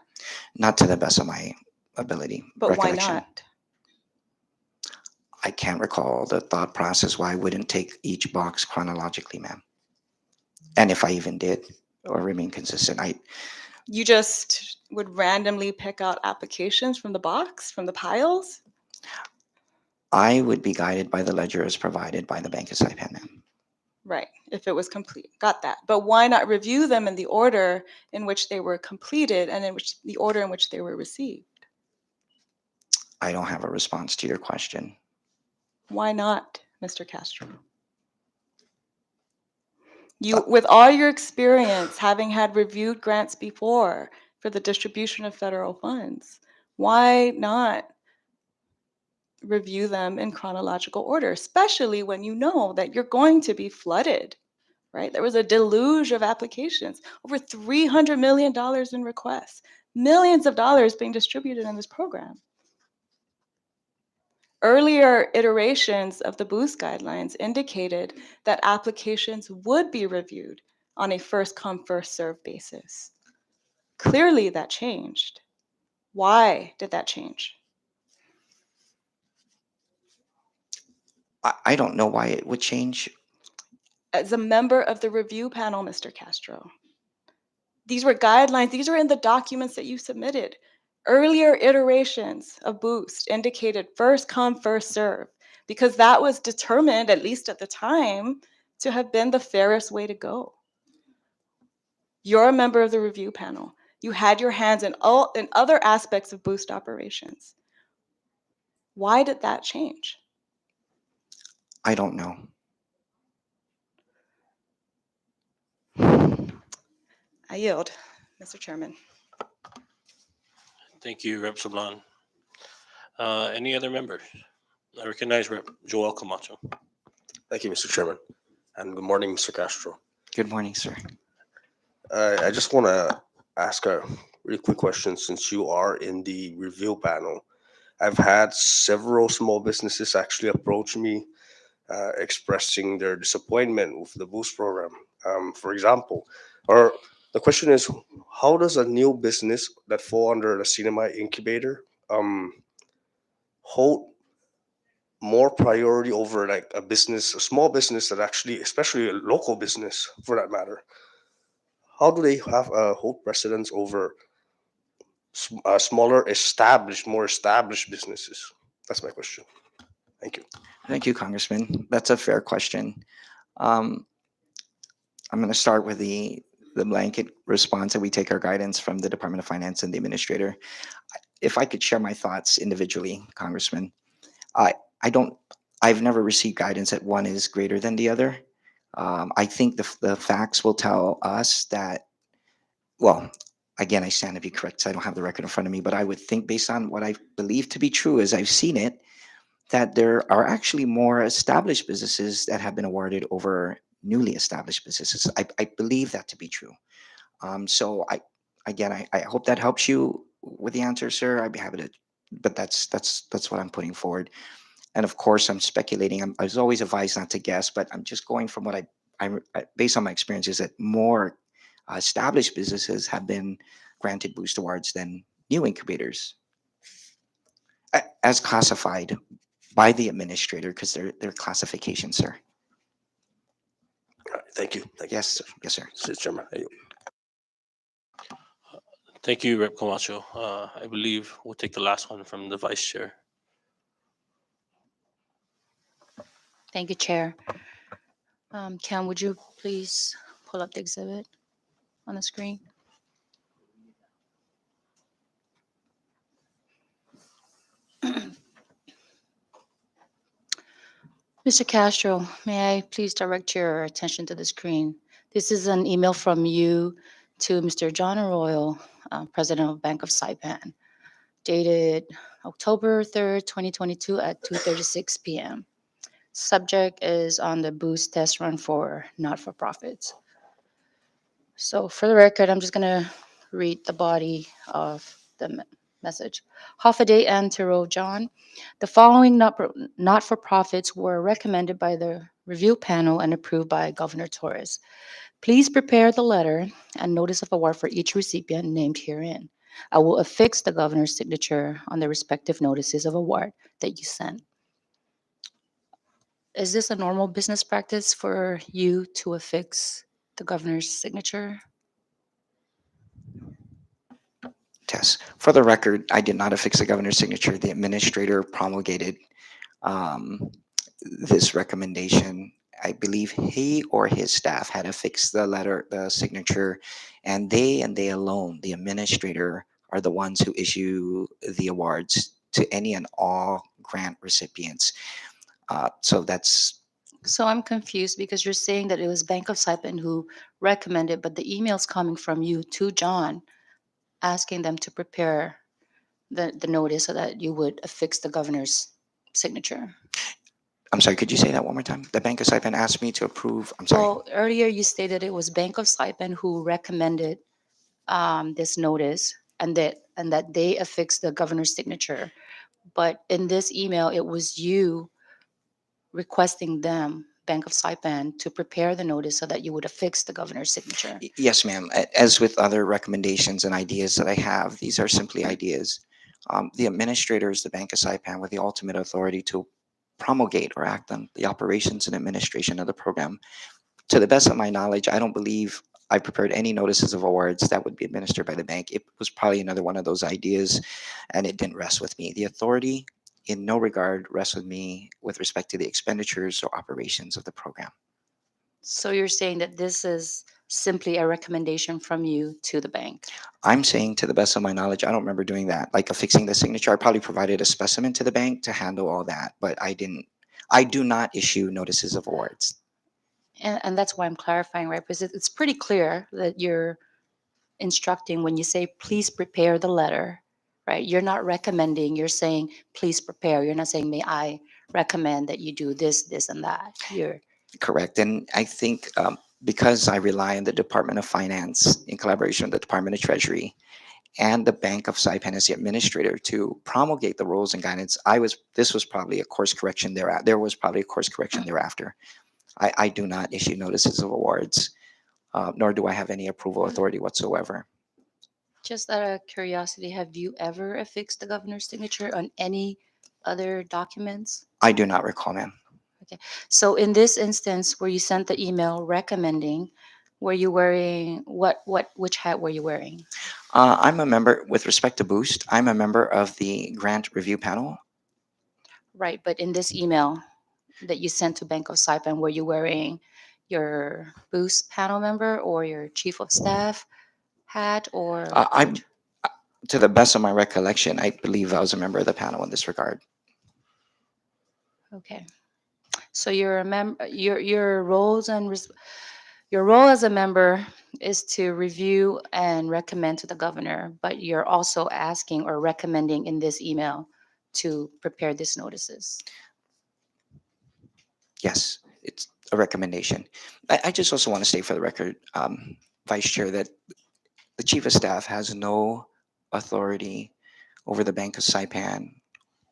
Not to the best of my ability. But why recollection. not? I can't recall the thought process why I wouldn't take each box chronologically, ma'am. And if I even did or remain consistent, You just would randomly pick out applications from the box, from the piles? I would be guided by the ledger as provided by the Bank of Saipan, ma'am. Right, if it was complete. Got that. But why not review them in the order in which they were completed and in which the order in which they were received? I don't have a response to your question. Why not, Mr. Castro? You, with all your experience, having had reviewed grants before for the distribution of federal funds, why not review them in chronological order, especially when you know that you're going to be flooded, right? There was a deluge of applications, over $300 million in requests, millions of dollars being distributed in this program. Earlier iterations of the Boost guidelines indicated that applications would be reviewed on a first come, first served basis. Clearly that changed. Why did that change? I don't know why it would change. As a member of the review panel, Mr. Castro, these were guidelines, these are in the documents that you submitted. Earlier iterations of Boost indicated first come, first serve, because that was determined, at least at the time, to have been the fairest way to go. You're a member of the review panel. You had your hands in other aspects of Boost operations. Why did that change? I don't know. I yield, Mr. Chairman. Thank you, Rep. Sablan. Any other members? I recognize Rep. Joel Camacho. Thank you, Mr. Chairman, and good morning, Mr. Castro. Good morning, sir. I just want to ask a really quick question since you are in the review panel. I've had several small businesses actually approach me expressing their disappointment with the Boost program. For example, or the question is, how does a new business that fall under the cinema incubator hold more priority over like a small business that actually, especially a local business for that matter? How do they have a hold precedence over smaller, more established businesses? That's my question. Thank you. Thank you, Congressman. That's a fair question. Um, I'm going to start with the blanket response that we take our guidance from the Department of Finance and the administrator. If I could share my thoughts individually, Congressman, I I don't I've never received guidance that one is greater than the other. I think the facts will tell us that, well, again, I stand to be correct, so I don't have the record in front of me, but I would think based on what I believe to be true as I've seen it, that there are actually more established businesses that have been awarded over newly established businesses. I believe that to be true. So I hope that helps you with the answer, sir. I'd be happy to, but that's what I'm putting forward. And of course, I'm speculating. I was always advised not to guess, but I'm just going from what based on my experiences, that more established businesses have been granted boost awards than new incubators, as classified by the administrator, because they're classifications, sir. All right, thank you. Thank you. Yes, yes, sir. Mr. Chairman. Thank you, Rep. Camacho. I believe we'll take the last one from the Vice Chair. Thank you, Chair. Cam, would you please pull up the exhibit on the screen? Mr. Castro, may I please direct your attention to the screen? This is an email from you to Mr. John Arroyo, President of Bank of Saipan, dated October 3rd, 2022 at 2:36 p.m. Subject is on the boost test run for not-for-profits. So for the record, I'm just going to read the body of the message. Hafaday and Tiro John. The following not-for-profits were recommended by the review panel and approved by Governor Torres. Please prepare the letter and notice of award for each recipient named herein. I will affix the governor's signature on the respective notices of award that you sent. Is this a normal business practice for you to affix the governor's signature? Yes. For the record, I did not affix the governor's signature. The administrator promulgated um, this recommendation. I believe he or his staff had affixed the letter, the signature, and they alone, the administrator, are the ones who issue the awards to any and all grant recipients. So that's So I'm confused because you're saying that it was Bank of Saipan who recommended, but the email's coming from you to John asking them to prepare the notice so that you would affix the governor's signature. I'm sorry, could you say that one more time? The Bank of Saipan asked me to approve. I'm sorry. Well, earlier you stated it was Bank of Saipan who recommended this notice and that they affixed the governor's signature. But in this email, it was you requesting them, Bank of Saipan, to prepare the notice so that you would affix the governor's signature. Yes, ma'am. As with other recommendations and ideas that I have, these are simply ideas. The administrators, the Bank of Saipan, with the ultimate authority to promulgate or act on the operations and administration of the program. To the best of my knowledge, I don't believe I prepared any notices of awards that would be administered by the bank. It was probably another one of those ideas, and it didn't rest with me. The authority, in no regard, rests with me with respect to the expenditures or operations of the program. So you're saying that this is simply a recommendation from you to the bank? I'm saying, to the best of my knowledge, I don't remember doing that. Like affixing the signature, I probably provided a specimen to the bank to handle all that, but I didn't. I do not issue notices of awards. And that's why I'm clarifying, right? Because it's pretty clear that you're instructing, when you say, please prepare the letter, right? You're not recommending, you're saying, please prepare. You're not saying, may I recommend that you do this, this, and that. You're, Correct. And I think because I rely on the Department of Finance in collaboration with the Department of Treasury and the Bank of Saipan as the administrator to promulgate the rules and guidance, this was probably a course correction there. There was probably a course correction thereafter. I do not issue notices of awards, nor do I have any approval authority whatsoever. just out of curiosity, have you ever affixed the governor's signature on any other documents? I do not recall, ma'am. So in this instance where you sent the email recommending, were you wearing which hat were you wearing? I'm a member, with respect to Boost, I'm a member of the grant review panel. Right, but in this email that you sent to Bank of Saipan, were you wearing your Boost panel member or your chief of staff hat or I'm, to the best of my recollection, I believe I was a member of the panel in this regard. okay. So you're a member, your roles and your role as a member is to review and recommend to the governor, but you're also asking or recommending in this email to prepare these notices. Yes, it's a recommendation. I just also want to state for the record, Vice Chair, that the Chief of Staff has no authority over the Bank of Saipan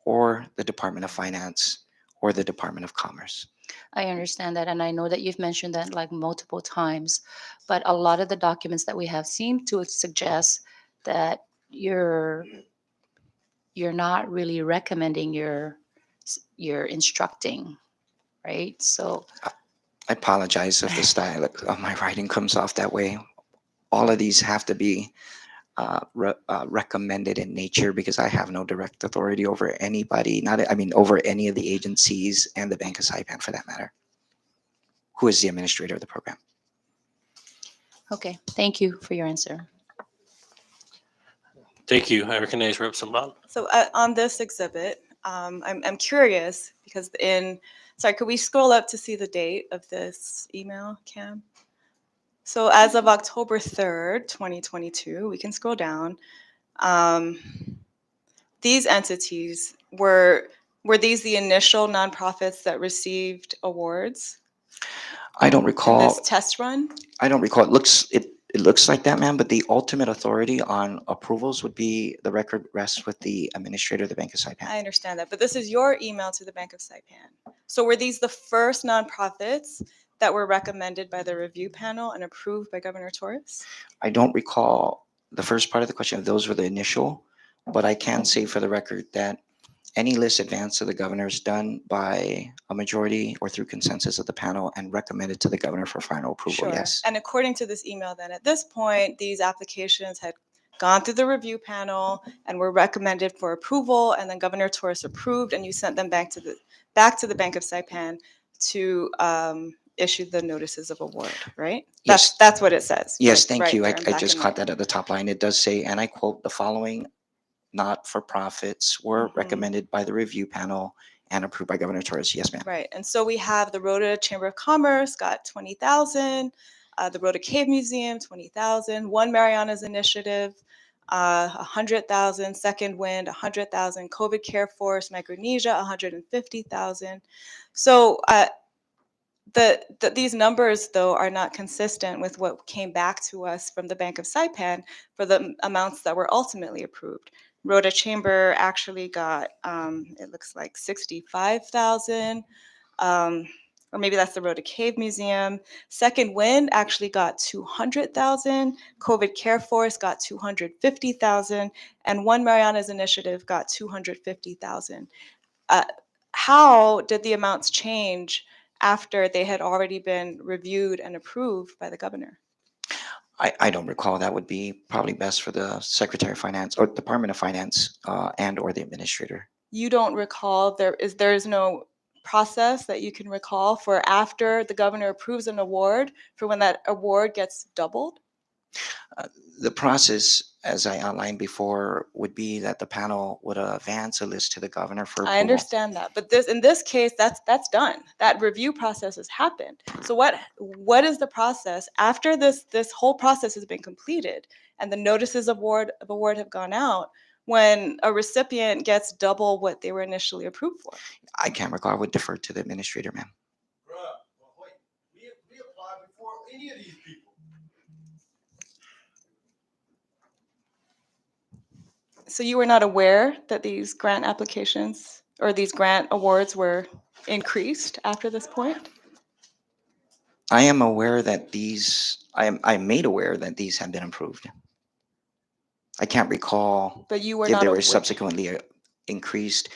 or the Department of Finance or the Department of Commerce. I understand that, and I know that you've mentioned that like multiple times, but a lot of the documents that we have seem to suggest that you're not really recommending, you're instructing, right? So I apologize if the style of my writing comes off that way. All of these have to be recommended in nature because I have no direct authority over anybody, over any of the agencies and the Bank of Saipan for that matter, who is the administrator of the program. okay, thank you for your answer. Thank you. I recognize Rep. Sablan. So on this exhibit, I'm curious because sorry, could we scroll up to see the date of this email, Cam? So as of October 3rd, 2022, we can scroll down. These entities, were these the initial nonprofits that received awards I don't in recall. this test run? I don't recall. It looks like that, ma'am. But the ultimate authority on approvals would be the record rests with the administrator of the Bank of Saipan. I understand that, but this is your email to the Bank of Saipan. So were these the first nonprofits that were recommended by the review panel and approved by Governor Torres? I don't recall the first part of the question. If those were the initial, but I can say for the record that any list advanced to the governor is done by a majority or through consensus of the panel and recommended to the governor for final approval. Sure. Yes. And according to this email, then at this point, these applications had gone through the review panel and were recommended for approval, and then Governor Torres approved, and you sent them back to the Bank of Saipan to issue the notices of award, right? Yes. That's what it says. Yes, right- thank right you. there I in black just and caught white. that at the top line. It does say, and I quote, the following not-for-profits were Mhm. recommended by the review panel and approved by Governor Torres. Yes, ma'am. Right, and so we have the Rhoda Chamber of Commerce got 20,000, the Rhoda Cave Museum 20,000, One Mariana's Initiative 100,000, Second Wind 100,000, COVID Care Force Micronesia 150,000. So these numbers though are not consistent with what came back to us from the Bank of Saipan for the amounts that were ultimately approved. Rhoda Chamber actually got, it looks like 65,000, or maybe that's the Rhoda Cave Museum. Second Wind actually got 200,000. COVID Care Force got 250,000, and One Mariana's Initiative got 250,000. How did the amounts change after they had already been reviewed and approved by the governor? I don't recall. That would be probably best for the Secretary of Finance or Department of Finance and or the administrator. You don't recall, there is no process that you can recall for after the governor approves an award for when that award gets doubled? The process, as I outlined before, would be that the panel would advance a list to the governor for I approval. understand that, but in this case, that's done. That review process has happened. So what is the process after this whole process has been completed and the notices of award have gone out when a recipient gets double what they were initially approved for? I can't recall. I would defer to the administrator, ma'am. We applied before any of these people. So you were not aware that these grant applications or these grant awards were increased after this point? I am aware that I'm made aware that these have been approved. I can't recall But you were if not they were aware. subsequently increased,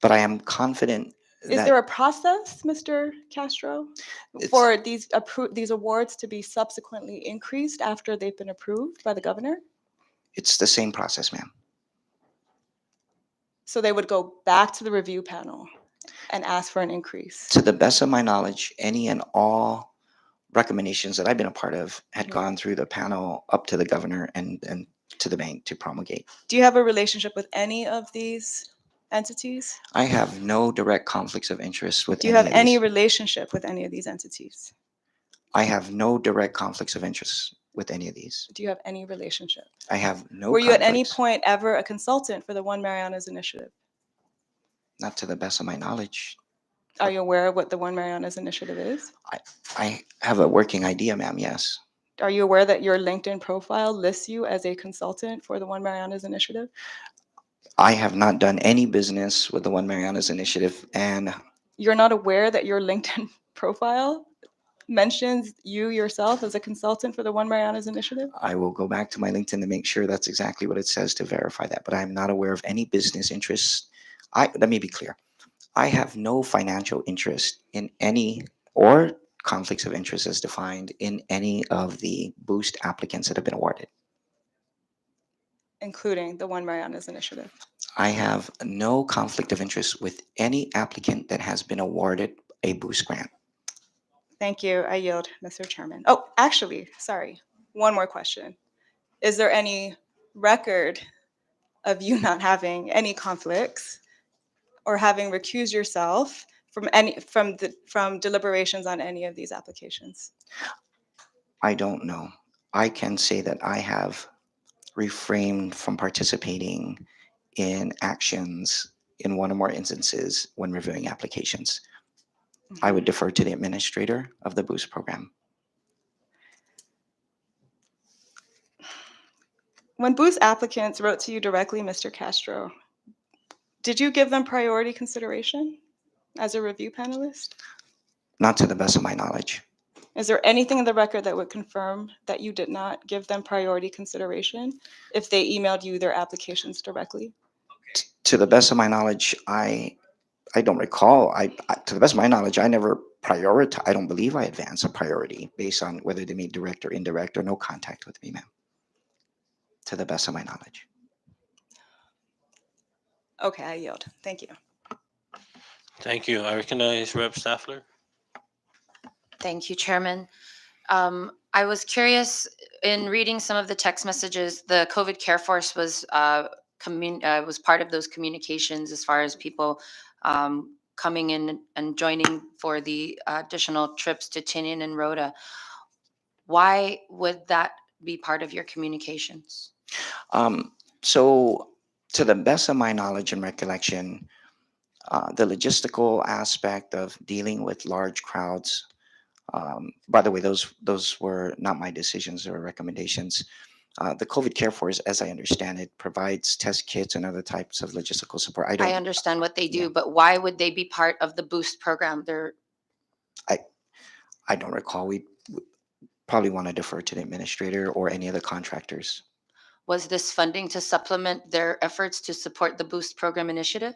but I am confident Is that there a process, Mr. Castro, It's- for these awards to be subsequently increased after they've been approved by the governor? it's the same process, ma'am. So they would go back to the review panel and ask for an increase? To the best of my knowledge, any and all recommendations that I've been a part of had Mhm. gone through the panel up to the governor and to the bank to promulgate. Do you have a relationship with any of these entities? I have no direct conflicts of interest with Do you any have of any these. relationship with any of these entities? I have no direct conflicts of interest with any of these. Do you have any relationship? I have no Were you at any conflicts, point ever a consultant for the One Marianas Initiative? not to the best of my knowledge. Are you aware of what the One Marianas Initiative is? I have a working idea, ma'am, yes. Are you aware that your LinkedIn profile lists you as a consultant for the One Marianas Initiative? I have not done any business with the One Marianas Initiative, and You're not aware that your LinkedIn profile mentions you yourself as a consultant for the One Marianas Initiative? I will go back to my LinkedIn to make sure that's exactly what it says to verify that, but I'm not aware of any business interests. Let me be clear. I have no financial interest in any or conflicts of interest as defined in any of the boost applicants that have been awarded. Including the One Marianas Initiative. I have no conflict of interest with any applicant that has been awarded a boost grant. Thank you. I yield, Mr. Chairman. Oh, actually, sorry. One more question. Is there any record of you not having any conflicts or having recused yourself from deliberations on any of these applications? I don't know. I can say that I have refrained from participating in actions in one or more instances when reviewing applications. I would defer to the administrator of the boost program. When Boost applicants wrote to you directly, Mr. Castro, did you give them priority consideration as a review panelist? Not to the best of my knowledge. Is there anything in the record that would confirm that you did not give them priority consideration if they emailed you their applications directly? To the best of my knowledge, I don't recall. To the best of my knowledge, I never prioritize. I don't believe I advance a priority based on whether they made direct or indirect or no contact with me, ma'am. To the best of my knowledge. Okay, I yield. Thank you. Thank you. I recognize Rep. Staffler. Thank you, Chairman. I was curious in reading some of the text messages. The COVID Care Force was was part of those communications as far as people coming in and joining for the additional trips to Tinian and Rhoda. Why would that be part of your communications? So, to the best of my knowledge and recollection, the logistical aspect of dealing with large crowds. By the way, those were not my decisions or recommendations. The COVID Care Force, as I understand it, provides test kits and other types of logistical support. I understand what they do, yeah. but why would they be part of the Boost program? I don't recall. We probably want to defer to the administrator or any of the contractors. Was this funding to supplement their efforts to support the Boost program initiative?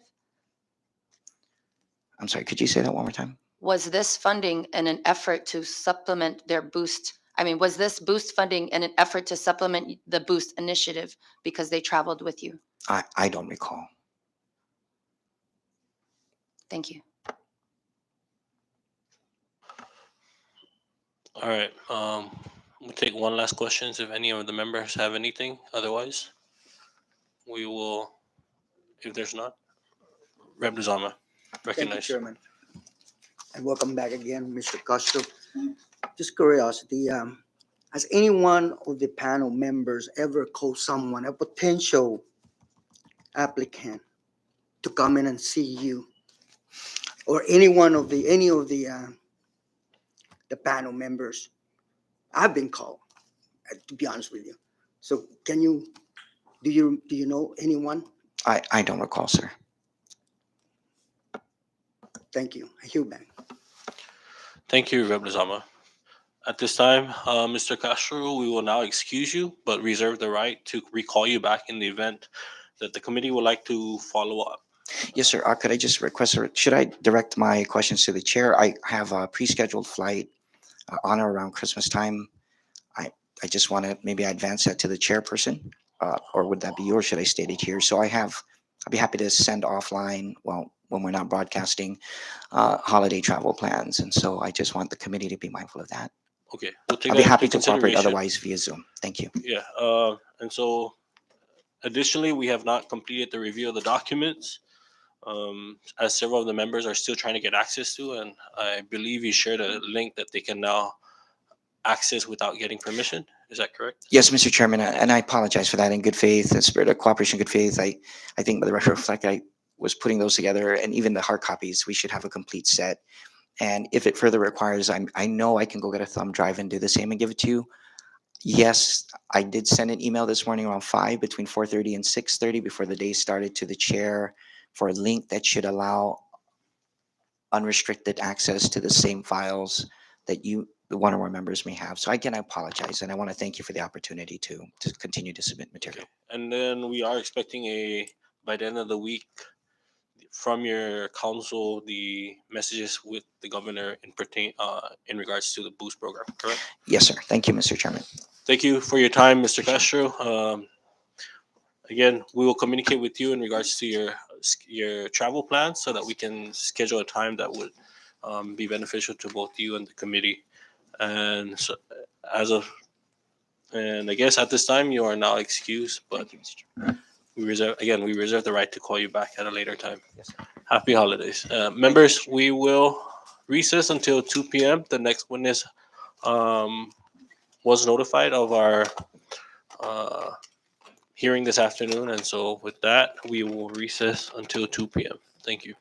I'm sorry, could you say that one more time? Was this funding in an effort to supplement their Boost? I mean, was this Boost funding in an effort to supplement the Boost initiative because they traveled with you? I don't recall. Thank you. All right. We'll take one last questions if any of the members have anything. Otherwise, we will, if there's not, Rep. Lizama, Thank you, recognize. Chairman. And welcome back again, Mr. Castro. Just curiosity, has any one of the panel members ever called someone, a potential applicant, to come in and see you? Or any of the panel members? I've been called, to be honest with you. So do you know anyone? I don't recall, sir. Thank you. I hear back. Thank you, Rep. Lizama. At this time, Mr. Castro, we will now excuse you, but reserve the right to recall you back in the event that the committee would like to follow up. Yes, sir. Could I just request, sir, should I direct my questions to the chair? I have a pre-scheduled flight on or around Christmas time. I just want to maybe advance that to the chairperson, or would that be yours? Should I state it here? So I'd be happy to send offline, well, when we're not broadcasting, holiday travel plans. And so I just want the committee to be mindful of that. Okay, we'll take I'll be that happy into to cooperate consideration. otherwise via Zoom. Thank you. Yeah, and so additionally, we have not completed the review of the documents, as several of the members are still trying to get access to, and I believe you shared a link that they can now access without getting permission. Is that correct? Yes, Mr. Chairman, and I apologize for that. In good faith, in spirit of cooperation, good faith, I think by the record reflect, I was putting those together, and even the hard copies, we should have a complete set. And if it further requires, I know I can go get a thumb drive and do the same and give it to you. Yes, I did send an email this morning around 5, between 4:30 and 6:30, before the day started, to the chair for a link that should allow unrestricted access to the same files that one or more members may have. So again, I apologize, and I want to thank you for the opportunity to continue to submit material. And then we are expecting by the end of the week from your council the messages with the governor in regards to the boost program. Correct? Yes, sir. Thank you, Mr. Chairman. Thank you for your time, Mr. Castro. Again, we will communicate with you in regards to your travel plans so that we can schedule a time that would be beneficial to both you and the committee. And so, and I guess at this time you are now excused, but Thank you, Mr. Chairman. we reserve the right to call you back at a later time. Yes, sir. Happy holidays, members. We will recess until 2 p.m. The next witness was notified of our hearing this afternoon, and so with that, we will recess until 2 p.m. Thank you.